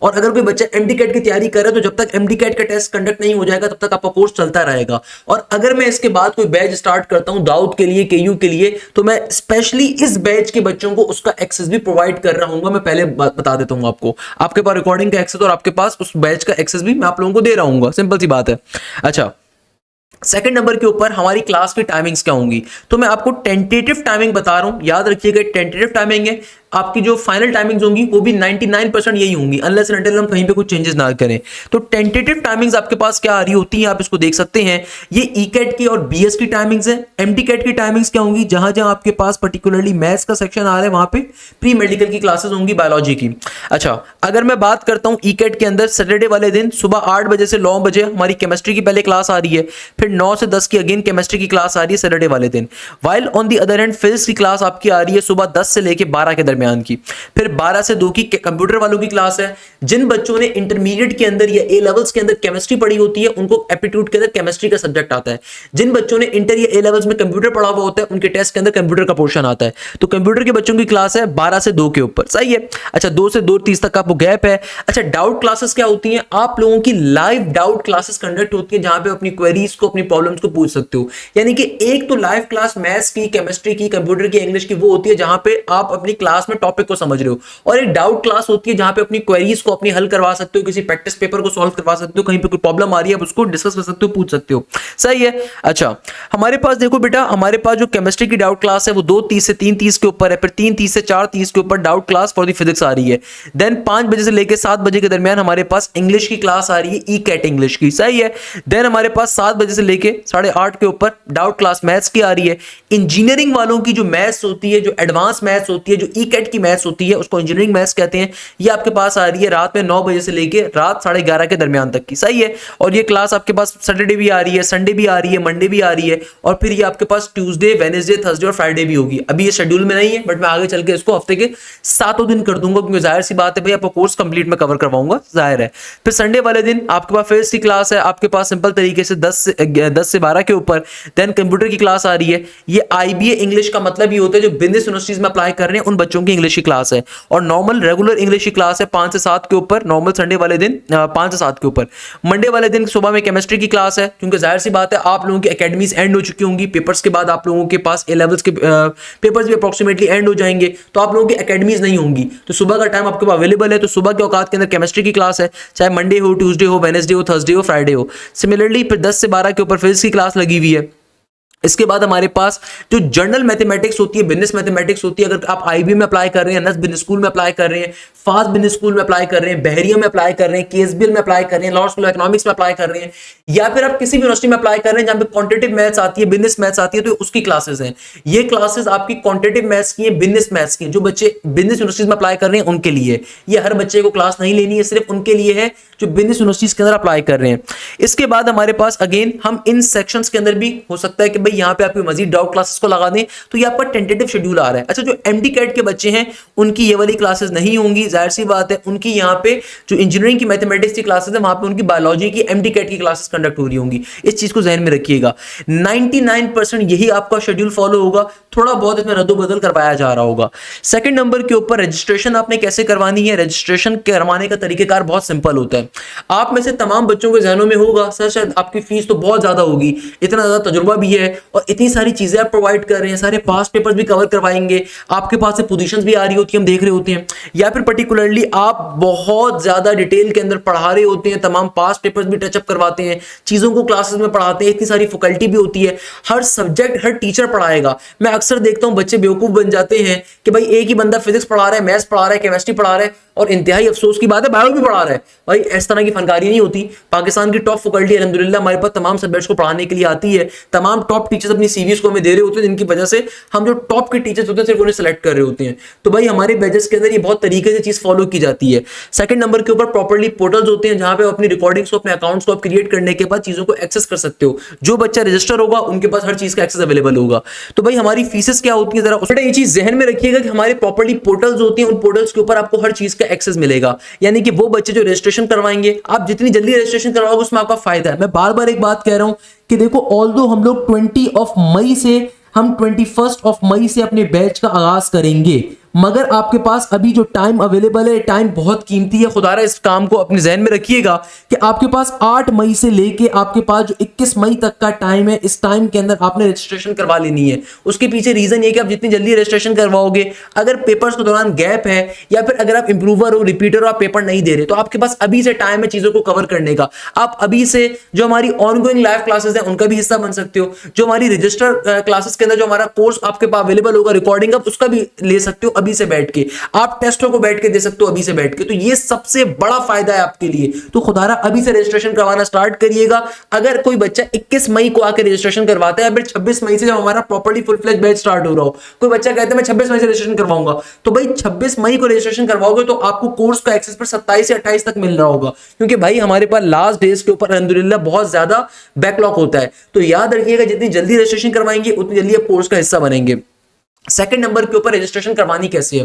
और अगर कोई बच्चा एमडीकेट की तैयारी कर रहा है तो जब तक एमडीकेट का टेस्ट कंडक्ट नहीं हो जाएगा तब तक आपका कोर्स चलता रहेगा। और अगर मैं इसके बाद कोई बैच स्टार्ट करता हूं दाऊद के लिए, केयू के लिए, तो मैं स्पेशली इस बैच के बच्चों को उसका एक्सेस भी प्रोवाइड कर रहा हूं। मैं पहले बता देता हूं आपको, आपके पास रिकॉर्डिंग का एक्सेस और आपके पास उस बैच का एक्सेस भी मैं आप लोगों को दे रहा हूं, सिंपल सी बात है। अच्छा, सेकंड नंबर के ऊपर हमारी क्लास की टाइमिंग्स क्या होंगी, तो मैं आपको टेंटेटिव टाइमिंग बता रहा हूं, याद रखिएगा टेंटेटिव टाइमिंग है, आपकी जो फाइनल टाइमिंग्स होंगी वो भी 99% यही होंगी, अनलेस एंड अनटिल हम कहीं पे कुछ चेंजेस ना करें। तो टेंटेटिव टाइमिंग्स आपके पास क्या आ रही होती है, आप इसको देख सकते हैं। ये ईकेट की और बीएस की टाइमिंग्स है। एमटी कैट की टाइमिंग्स क्या होंगी, जहां जहां आपके पास पर्टिकुलरली मैथ्स का सेक्शन आ रहा है वहां पे प्री मेडिकल की क्लासेस होंगी बायोलॉजी की। अच्छा, अगर मैं बात करता हूं ईकेट के अंदर, सैटरडे वाले दिन सुबह 8 बजे से 9 बजे हमारी केमिस्ट्री की पहले क्लास आ रही है, फिर 9 से 10 की अगेन केमिस्ट्री की क्लास आ रही है सैटरडे वाले दिन। While on the other hand physics की क्लास आपकी आ रही है सुबह 10 से लेके 12 के दरमियान की। फिर 12 से 2 की कंप्यूटर वालों की क्लास है। जिन बच्चों ने इंटरमीडिएट के अंदर या ए लेवल्स के अंदर केमिस्ट्री पढ़ी होती है उनको एप्टीट्यूड के अंदर केमिस्ट्री का सब्जेक्ट आता है। जिन बच्चों ने इंटर या ए लेवल्स में कंप्यूटर पढ़ा हुआ होता है उनके टेस्ट के अंदर कंप्यूटर का पोर्शन आता है। तो कंप्यूटर के बच्चों की क्लास है 12 से 2 के ऊपर, सही है। अच्छा, 2 से 2:30 तक आपको गैप है। अच्छा, डाउट क्लासेस क्या होती हैं, आप लोगों की लाइव डाउट क्लासेस कंडक्ट होती है जहां पे अपनी क्वेरीज को, अपनी प्रॉब्लम्स को पूछ सकते हो। यानी कि एक तो लाइव क्लास मैथ्स की, केमिस्ट्री की, कंप्यूटर की, इंग्लिश की वो होती है जहां पे आप अपनी क्लास में टॉपिक को समझ रहे हो, और एक डाउट क्लास होती है जहां पे अपनी क्वेरीज को अपनी हल करवा सकते हो, किसी प्रैक्टिस पेपर को सॉल्व करवा सकते हो, कहीं पे कोई प्रॉब्लम आ रही है आप उसको डिस्कस कर सकते हो, पूछ सकते हो, सही है। अच्छा, हमारे पास देखो बेटा, हमारे पास जो केमिस्ट्री की डाउट क्लास है वो 2:30 से 3:30 के ऊपर है, फिर 3:30 से 4:30 के ऊपर doubt class for the physics आ रही है। देन 5 बजे से लेकर 7 बजे के दरमियान हमारे पास इंग्लिश की क्लास आ रही है, ई कैट इंग्लिश की, सही है। देन हमारे पास 7 बजे से लेकर 8:30 के ऊपर डाउट क्लास मैथ्स की आ रही है। इंजीनियरिंग वालों की जो मैथ्स होती है, जो एडवांस मैथ्स होती है, जो ई कैट की मैथ्स होती है, उसको इंजीनियरिंग मैथ्स कहते हैं। ये आपके पास आ रही है रात में 9 बजे से लेकर रात 11:30 के दरमियान तक की, सही है। और ये क्लास आपके पास सैटरडे भी आ रही है, संडे भी आ रही है, मंडे भी आ रही है, और फिर ये आपके पास ट्यूसडे, वेडनेसडे, थर्सडे और फ्राइडे भी होगी। अभी ये शेड्यूल में नहीं है, बट मैं आगे चल के इसको हफ्ते के 7 दिन कर दूंगा, क्योंकि जाहिर सी बात है भाई आपको कोर्स कंप्लीट में कवर करवाऊंगा, जाहिर है। फिर संडे वाले दिन आपके पास फिजिक्स की क्लास है, आपके पास सिंपल तरीके से 10 से 12 के ऊपर। देन कंप्यूटर की क्लास आ रही है। ये आईबीए इंग्लिश का मतलब ये होता है जो बिजनेस यूनिवर्सिटीज में अप्लाई कर रहे हैं उन बच्चों की इंग्लिश की क्लास है। और नॉर्मल रेगुलर इंग्लिश की क्लास है 5 से 7 के ऊपर, नॉर्मल संडे वाले दिन 5 से 7 के ऊपर। मंडे वाले दिन सुबह में केमिस्ट्री की क्लास है, क्योंकि जाहिर सी बात है आप लोगों की एकेडमीज एंड हो चुकी होंगी, पेपर्स के बाद आप लोगों के पास ए लेवल्स के पेपर्स भी अप्रोक्सीमेटली एंड हो जाएंगे, तो आप लोगों की एकेडमीज नहीं होंगी, तो सुबह का टाइम आपके पास अवेलेबल है। तो सुबह के औकात के अंदर केमिस्ट्री की क्लास है, चाहे मंडे हो, ट्यूसडे हो, वेडनेसडे हो, थर्सडे हो, फ्राइडे हो। सिमिलरली फिर 10 से 12 के ऊपर फिजिक्स की क्लास लगी हुई है। इसके बाद हमारे पास जो जनरल मैथमेटिक्स होती है, बिजनेस मैथमेटिक्स होती है, अगर आप आईबी में अप्लाई कर रहे हैं, नस बिजनेस स्कूल में अप्लाई कर रहे हैं, फास्ट बिजनेस स्कूल में अप्लाई कर रहे हैं, बहरिया में अप्लाई कर रहे हैं, केएसबीएल में अप्लाई कर रहे हैं, लॉ स्कूल ऑफ इकोनॉमिक्स में अप्लाई कर रहे हैं, या फिर आप किसी भी यूनिवर्सिटी में अप्लाई कर रहे हैं जहां पे क्वांटिटेटिव मैथ्स आती है, बिजनेस मैथ्स आती है, तो उसकी क्लासेस हैं। ये क्लासेस आपकी क्वांटिटेटिव मैथ्स की है, बिजनेस मैथ्स की, जो बच्चे बिजनेस यूनिवर्सिटीज में अप्लाई कर रहे हैं उनके लिए। ये हर बच्चे को क्लास नहीं लेनी है, सिर्फ उनके लिए है जो बिजनेस यूनिवर्सिटीज के अंदर अप्लाई कर रहे हैं। इसके बाद हमारे पास अगेन हम इन सेक्शंस के अंदर भी हो सकता है कि भाई यहाँ पे आपकी मजीद डाउट क्लासेस को लगा दें, तो ये आपका टेंटेटिव शेड्यूल आ रहा है। अच्छा, जो एमडी कैट के बच्चे हैं उनकी ये वाली क्लासेस नहीं होंगी, जाहिर सी बात है। उनकी यहाँ पे जो इंजीनियरिंग की मैथमेटिक्स की क्लासेस है वहां पे उनकी बायोलॉजी की एमडी कैट की क्लासेस कंडक्ट हो रही होंगी। इस चीज को ध्यान में रखिएगा। 99% यही आपका शेड्यूल फॉलो होगा, थोड़ा बहुत इसमें रद्दोबदल करवाया जा रहा होगा। सेकंड नंबर के ऊपर रजिस्ट्रेशन आपने कैसे करवानी है। रजिस्ट्रेशन करवाने का तरीकेकार बहुत सिंपल होता है। आप में से तमाम बच्चों के जहनों में होगा सर शायद आपकी फीस तो बहुत ज्यादा होगी, इतना ज्यादा तजुर्बा भी है और इतनी सारी चीजें आप प्रोवाइड कर रहे हैं, सारे पास्ट पेपर्स भी कवर करवाएंगे, आपके पास से पोजीशंस भी आ रही होती है, हम देख रहे होते हैं, या फिर पर्टिकुलरली आप बहुत ज्यादा डिटेल के अंदर पढ़ा रहे होते हैं, तमाम पास्ट पेपर्स भी टचअप करवाते हैं, चीजों को क्लासेस में पढ़ाते हैं, इतनी सारी फैकल्टी भी होती है, हर सब्जेक्ट हर टीचर पढ़ाएगा। मैं अक्सर देखता हूं बच्चे बेवकूफ बन जाते हैं कि भाई एक ही बंदा फिजिक्स पढ़ा रहा है, मैथ्स पढ़ा रहा है, केमिस्ट्री पढ़ा रहा है, और इंतहाई अफसोस की बात है बायो भी पढ़ा रहा है। भाई इस तरह की फनकारी नहीं होती। पाकिस्तान की टॉप फैकल्टी अल्हम्दुलिल्लाह हमारे पास तमाम सब्जेक्ट्स को पढ़ाने के लिए आती है, तमाम टॉप टीचर्स अपनी सीवीज को हमें दे रहे होते हैं, जिनकी वजह से हम जो टॉप के टीचर्स होते हैं सिर्फ उन्हें सेलेक्ट कर रहे होते हैं। तो भाई हमारे बैचेस के अंदर ये बहुत तरीके से चीज फॉलो की जाती है। सेकंड नंबर के ऊपर प्रॉपर्ली पोर्टल्स होते हैं जहां पे अपनी रिकॉर्डिंग्स को, अपने अकाउंट्स को आप क्रिएट करने के बाद चीजों को एक्सेस कर सकते हो। जो बच्चा रजिस्टर होगा उनके पास हर चीज का एक्सेस अवेलेबल होगा। तो भाई हमारी फीसेस क्या होती है, जरा उसमें ये चीज जहन में रखिएगा कि हमारे प्रॉपर्ली पोर्टल्स होती हैं, उन पोर्टल्स के ऊपर आपको हर चीज का एक्सेस मिलेगा। यानी कि वो बच्चे जो रजिस्ट्रेशन करवाएंगे, आप जितनी जल्दी रजिस्ट्रेशन करवाओगे उसमें आपका फायदा है। मैं बार बार एक बात कह रहा हूं कि देखो, ऑल्दो हम लोग 20 मई से, हम 21 मई से अपने बैच का आगाज करेंगे, मगर आपके पास अभी जो टाइम अवेलेबल है, टाइम बहुत कीमती है। खुदारा इस काम को अपने जहन में रखिएगा कि आपके पास 8 मई से लेके आपके पास जो 21 मई तक का टाइम है, इस टाइम के अंदर आपने रजिस्ट्रेशन करवा लेनी है। उसके पीछे रीजन ये कि आप जितनी जल्दी रजिस्ट्रेशन करवाओगे, अगर पेपर्स के दौरान गैप है या फिर अगर आप इंप्रूवर हो, रिपीटर हो, आप पेपर नहीं दे रहे, तो आपके पास अभी से टाइम है चीजों को कवर करने का। आप अभी से जो हमारी ऑनगोइंग लाइव क्लासेस है उनका भी हिस्सा बन सकते हो। जो हमारी रजिस्टर क्लासेस के अंदर जो हमारा कोर्स आपके पास अवेलेबल होगा रिकॉर्डिंग, आप उसका भी ले सकते हो। अभी से बैठ के, आप टेस्टों को बैठ के दे सकते हो अभी से बैठ के। तो ये सबसे बड़ा फायदा है आपके लिए। तो खुदारा अभी से रजिस्ट्रेशन करवाना स्टार्ट करिएगा। अगर कोई बच्चा 21 मई को आकर रजिस्ट्रेशन करवाता है, फिर 26 मई से जब हमारा properly full fledge batch start हो रहा हो, कोई बच्चा कहता है मैं 26 मई से रजिस्ट्रेशन करवाऊंगा, तो भाई 26 मई को रजिस्ट्रेशन करवाओगे तो आपको कोर्स का एक्सेस पर 27 से 28 तक मिल रहा होगा, क्योंकि भाई हमारे पास लास्ट डेज के ऊपर अल्हम्दुलिल्लाह बहुत ज्यादा बैकलॉग होता है। तो याद रखिएगा जितनी जल्दी रजिस्ट्रेशन करवाएंगे उतनी जल्दी आप कोर्स का हिस्सा बनेंगे। सेकंड नंबर के ऊपर रजिस्ट्रेशन करवानी कैसे है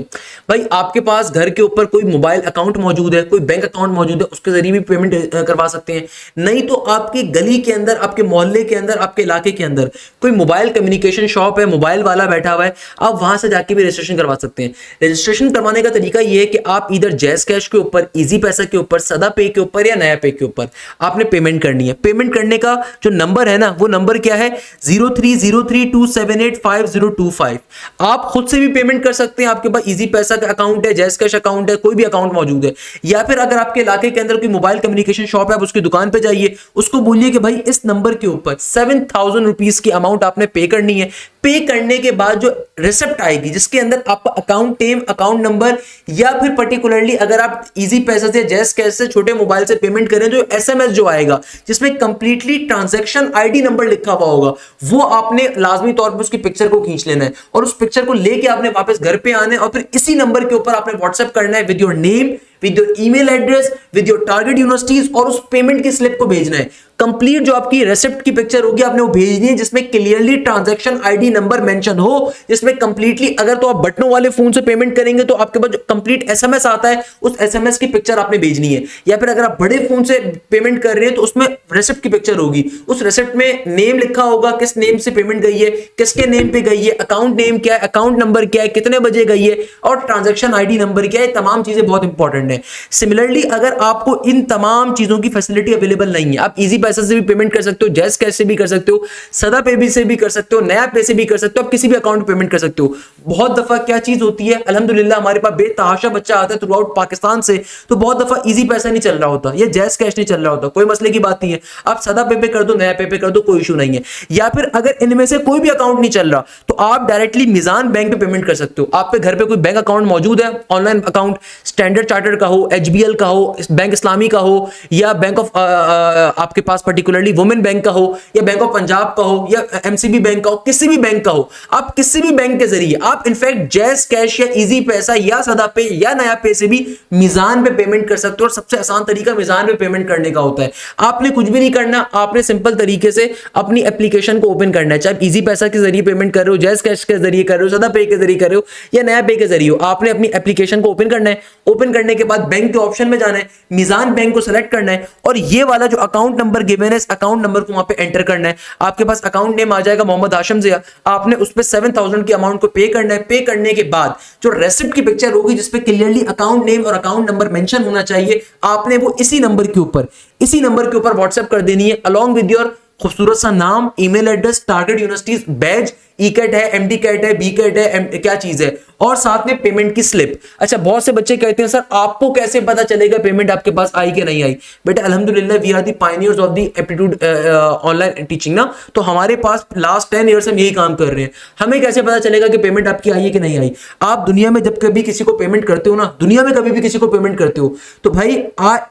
भाई, आपके पास घर के ऊपर कोई मोबाइल अकाउंट मौजूद है, कोई बैंक अकाउंट मौजूद है, उसके जरिए भी पेमेंट करवा सकते हैं। नहीं तो आपकी गली के अंदर, आपके मोहल्ले के अंदर, आपके इलाके के अंदर कोई मोबाइल कम्युनिकेशन शॉप है, मोबाइल वाला बैठा हुआ है, आप वहां से जाके भी रजिस्ट्रेशन करवा सकते हैं। रजिस्ट्रेशन करवाने का तरीका यह है कि आप इधर जैज कैश के ऊपर, इजी पैसा के ऊपर, सदा पे के ऊपर या नया पे के ऊपर आपने पेमेंट करनी है। पेमेंट करने का जो नंबर है ना, वो नंबर क्या है 030327855025। आप खुद से भी पेमेंट कर सकते हैं, आपके पास इजी पैसा का अकाउंट है, जैज कैश अकाउंट है, कोई भी अकाउंट मौजूद है। या फिर अगर आपके इलाके के अंदर कोई मोबाइल कम्युनिकेशन शॉप है, आप उसकी दुकान पे जाइए, उसको बोलिए कि भाई इस नंबर के ऊपर 7000 रुपीज की अमाउंट आपने पे करनी है। पे करने के बाद जो रिसिप्ट आएगी जिसके अंदर आपका अकाउंट नेम, अकाउंट नंबर, या फिर पर्टिकुलरली अगर आप इजी पैसा से, जैज कैश से, छोटे मोबाइल से पेमेंट करें, जो एसएमएस जो आएगा जिसमें कंप्लीटली ट्रांजैक्शन आईडी नंबर लिखा हुआ होगा, वो आपने लाजमी तौर पर उसकी पिक्चर को खींच लेना है और उस पिक्चर को लेके आपने वापस घर पे आना है और फिर इसी नंबर के ऊपर आपने व्हाट्सएप करना है with your name, with your email address, with your target universities, और उस पेमेंट की स्लिप को भेजना है। कंप्लीट जो आपकी रेसिप्ट की पिक्चर होगी आपने वो भेजनी है, जिसमें clearly transaction ID number mention हो, जिसमें कंप्लीटली, अगर तो आप बटनों वाले फोन से पेमेंट करेंगे तो आपके पास जो कंप्लीट एसएमएस आता है उस एसएमएस की पिक्चर आपने भेजनी है। या फिर अगर आप बड़े फोन से पेमेंट कर रहे हैं तो उसमें रेसिप्ट की पिक्चर होगी, उस रेसिप्ट में नेम लिखा होगा, किस नेम से पेमेंट गई है, किसके नेम पे गई है, अकाउंट नेम क्या है, अकाउंट नंबर क्या है, कितने बजे गई है, और ट्रांजैक्शन आईडी नंबर क्या है। तमाम चीजें बहुत इंपॉर्टेंट है। सिमिलरली अगर आपको इन तमाम चीजों की फैसिलिटी अवेलेबल नहीं है, आप इजी पैसा से भी पेमेंट कर सकते हो, जैज कैश से भी कर सकते हो, सदा पे भी से भी कर सकते हो, नया पे से भी कर सकते हो, आप किसी भी अकाउंट पे पेमेंट कर सकते हो। बहुत दफा क्या चीज होती है, अल्हम्दुलिल्लाह हमारे पास बेतहाशा बच्चा आता है थ्रू आउट पाकिस्तान से, तो बहुत दफा इजी पैसा नहीं चल रहा होता या जैज कैश नहीं चल रहा होता, कोई मसले की बात नहीं है, आप सदा पे कर दो, नया पे कर दो, कोई इशू नहीं है। या फिर अगर इनमें से कोई भी अकाउंट नहीं चल रहा तो आप डायरेक्टली मिजान बैंक पे पेमेंट कर सकते हो। आप पे घर पे कोई बैंक अकाउंट मौजूद है, ऑनलाइन अकाउंट, स्टैंडर्ड चार्टर्ड का हो, एचबीएल का हो, बैंक इस्लामी का हो, या बैंक ऑफ आपके पास पर्टिकुलरली वुमेन बैंक का हो, या बैंक ऑफ पंजाब का हो, या एमसीबी बैंक का हो, किसी भी बैंक का हो, आप किसी भी बैंक के जरिए आप इनफैक्ट जैज कैश या इजी पैसा या सदा पे या नया पे से भी मिजान पे पेमेंट कर सकते हो। और सबसे आसान तरीका मिजान पे पेमेंट करने का होता है। आपने कुछ भी नहीं करना, आपने सिंपल तरीके से अपनी एप्लीकेशन को ओपन करना है, चाहे इजी पैसा के जरिए पेमेंट कर रहे हो, जैज कैश के जरिए कर रहे हो, सदा पे के जरिए कर रहे हो, या नया पे के जरिए हो, आपने अपनी एप्लीकेशन को ओपन करना है। ओपन करने के बाद बैंक के ऑप्शन में जाना है, मिजान बैंक को सेलेक्ट करना है, और ये वाला जो अकाउंट नंबर गिवन है इस अकाउंट नंबर को वहां पे एंटर करना है। आपके पास अकाउंट नेम आ जाएगा मोहम्मद हाशिम ज़िया, आपने उस पे 7000 की अमाउंट को पे करना है। पे करने के बाद जो रेसिप्ट की पिक्चर होगी जिसपे क्लियरली अकाउंट नेम और अकाउंट नंबर मेंशन होना चाहिए, आपने वो इसी नंबर के ऊपर व्हाट्सएप कर देनी है, अलॉन्ग विद योर खूबसूरत सा नाम, email address, target universities, batch, E CAT है, एमडी कैट है, बी कैट है, क्या चीज है, और साथ में पेमेंट की स्लिप। अच्छा, बहुत से बच्चे कहते हैं सर आपको कैसे पता चलेगा पेमेंट आपके पास आई कि नहीं आई। बेटा अल्हम्दुलिल्लाह we are the pioneers of the aptitude online teaching ना, तो हमारे पास लास्ट 10 ईयर्स हम यही काम कर रहे हैं। हमें कैसे पता चलेगा कि पेमेंट आपकी आई है कि नहीं आई। आप दुनिया में जब कभी किसी को पेमेंट करते हो ना, दुनिया में कभी भी किसी को पेमेंट करते हो तो भाई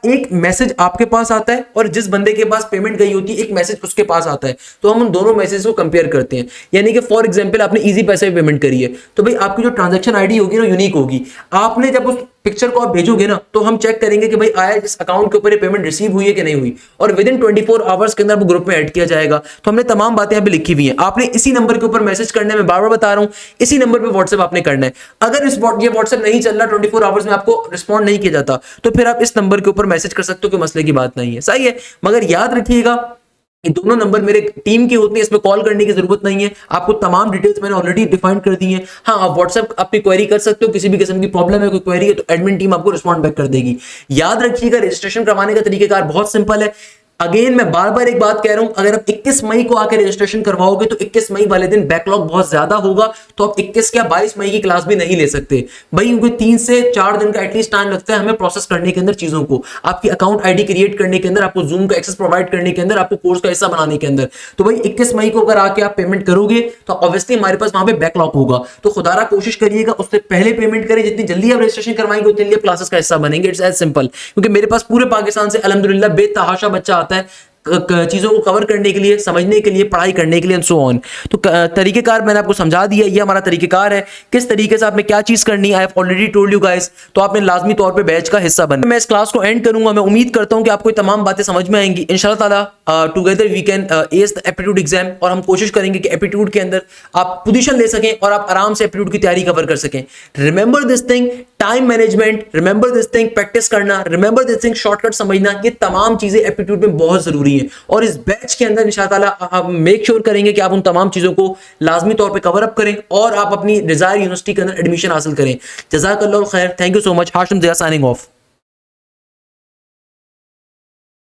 एक मैसेज आपके पास आता है और जिस बंदे के पास पेमेंट गई होती है एक मैसेज उसके पास आता है, तो हम उन दोनों मैसेज को कंपेयर करते हैं। यानी कि फॉर एग्जांपल आपने इजी पैसे पे पेमेंट करी है तो भाई आपकी जो ट्रांजैक्शन आईडी होगी ना यूनिक होगी। आपने जब उस पिक्चर को आप भेजोगे ना तो हम चेक करेंगे कि भाई आया इस अकाउंट के ऊपर ये पेमेंट रिसीव हुई है कि नहीं हुई, और विद इन 24 आवर्स के अंदर वो ग्रुप में ऐड किया जाएगा। तो हमने तमाम बातें यहाँ पे लिखी हुई हैं। आपने इसी नंबर के ऊपर मैसेज करना है, मैं बार बार बता रहा हूँ, इसी नंबर पे व्हाट्सएप आपने करना है। अगर ये व्हाट्सएप नहीं चल रहा, 24 आवर्स में आपको रिस्पॉन्ड नहीं किया जाता, तो फिर आप इस नंबर के ऊपर मैसेज कर सकते हो, कोई मसले की बात नहीं है, सही है। मगर याद रखिएगा ये दोनों नंबर मेरे टीम के होते हैं, इसमें कॉल करने की जरूरत नहीं है। आपको तमाम डिटेल्स मैंने ऑलरेडी डिफाइन कर दी है। हाँ, आप व्हाट्सएप अपनी क्वेरी कर सकते हो, किसी भी किस्म की प्रॉब्लम है, कोई क्वेरी है तो एडमिन टीम आपको रिस्पॉन्ड बैक कर देगी। याद रखिएगा रजिस्ट्रेशन करवाने का तरीकेकार बहुत सिंपल है। अगेन मैं बार बार एक बात कह रहा हूं, अगर आप 21 मई को आकर रजिस्ट्रेशन करवाओगे तो 21 मई वाले दिन बैकलॉग बहुत ज्यादा होगा, तो आप 21 क्या 22 मई की क्लास भी नहीं ले सकते भाई, क्योंकि 3 से 4 दिन का एटलीस्ट टाइम लगता है हमें प्रोसेस करने के अंदर चीजों को, आपकी अकाउंट आईडी क्रिएट करने के अंदर, आपको जूम का एक्सेस प्रोवाइड करने के अंदर, आपको कोर्स का हिस्सा बनाने के अंदर। तो भाई 21 मई को अगर आके आप पेमेंट करोगे तो ऑब्वियसली हमारे पास वहां पे बैकलॉग होगा, तो खुदारा कोशिश करिएगा उससे पहले पेमेंट करें, जितनी जल्दी आप रजिस्ट्रेशन करवाएंगे उतनी जल्दी क्लासेस का हिस्सा बनेंगे। इट्स एज सिंपल, क्योंकि मेरे पास पूरे पाकिस्तान से अल्हम्दुलिल्लाह बेतहाशा बच्चा आता है चीजों को कवर करने के लिए, समझने के लिए, पढ़ाई करने के लिए एंड सो ऑन। तो तरीकेकार मैंने आपको समझा दिया, ये हमारा तरीकेकार है किस तरीके से आपने क्या चीज करनी है। I have already told you guys, तो आपने लाजमी तौर पे बैच का हिस्सा बनना। मैं इस क्लास को एंड करूंगा, मैं उम्मीद करता हूं कि आपको तमाम बातें समझ में आएंगी इंशाल्लाह ताला। Together we can ace the aptitude exam, और हम कोशिश करेंगे कि एप्टीट्यूड के अंदर आप पोजीशन ले सकें और आप आराम से एप्टीट्यूड की तैयारी कवर कर सकें। Remember this thing, time management, remember this thing, practice करना, रिमेंबर दिस थिंग, शॉर्टकट समझना, ये तमाम चीजें एप्टीट्यूड में बहुत जरूरी है। और इस बैच के अंदर इंशाअल्लाह हम मेक श्योर करेंगे कि आप उन तमाम चीजों को लाजमी तौर पे कवर अप करें और आप अपनी डिजायर यूनिवर्सिटी के अंदर एडमिशन हासिल करें। जज़ाकल्लाहु खैर, thank you so much. Hashim Zia signing of.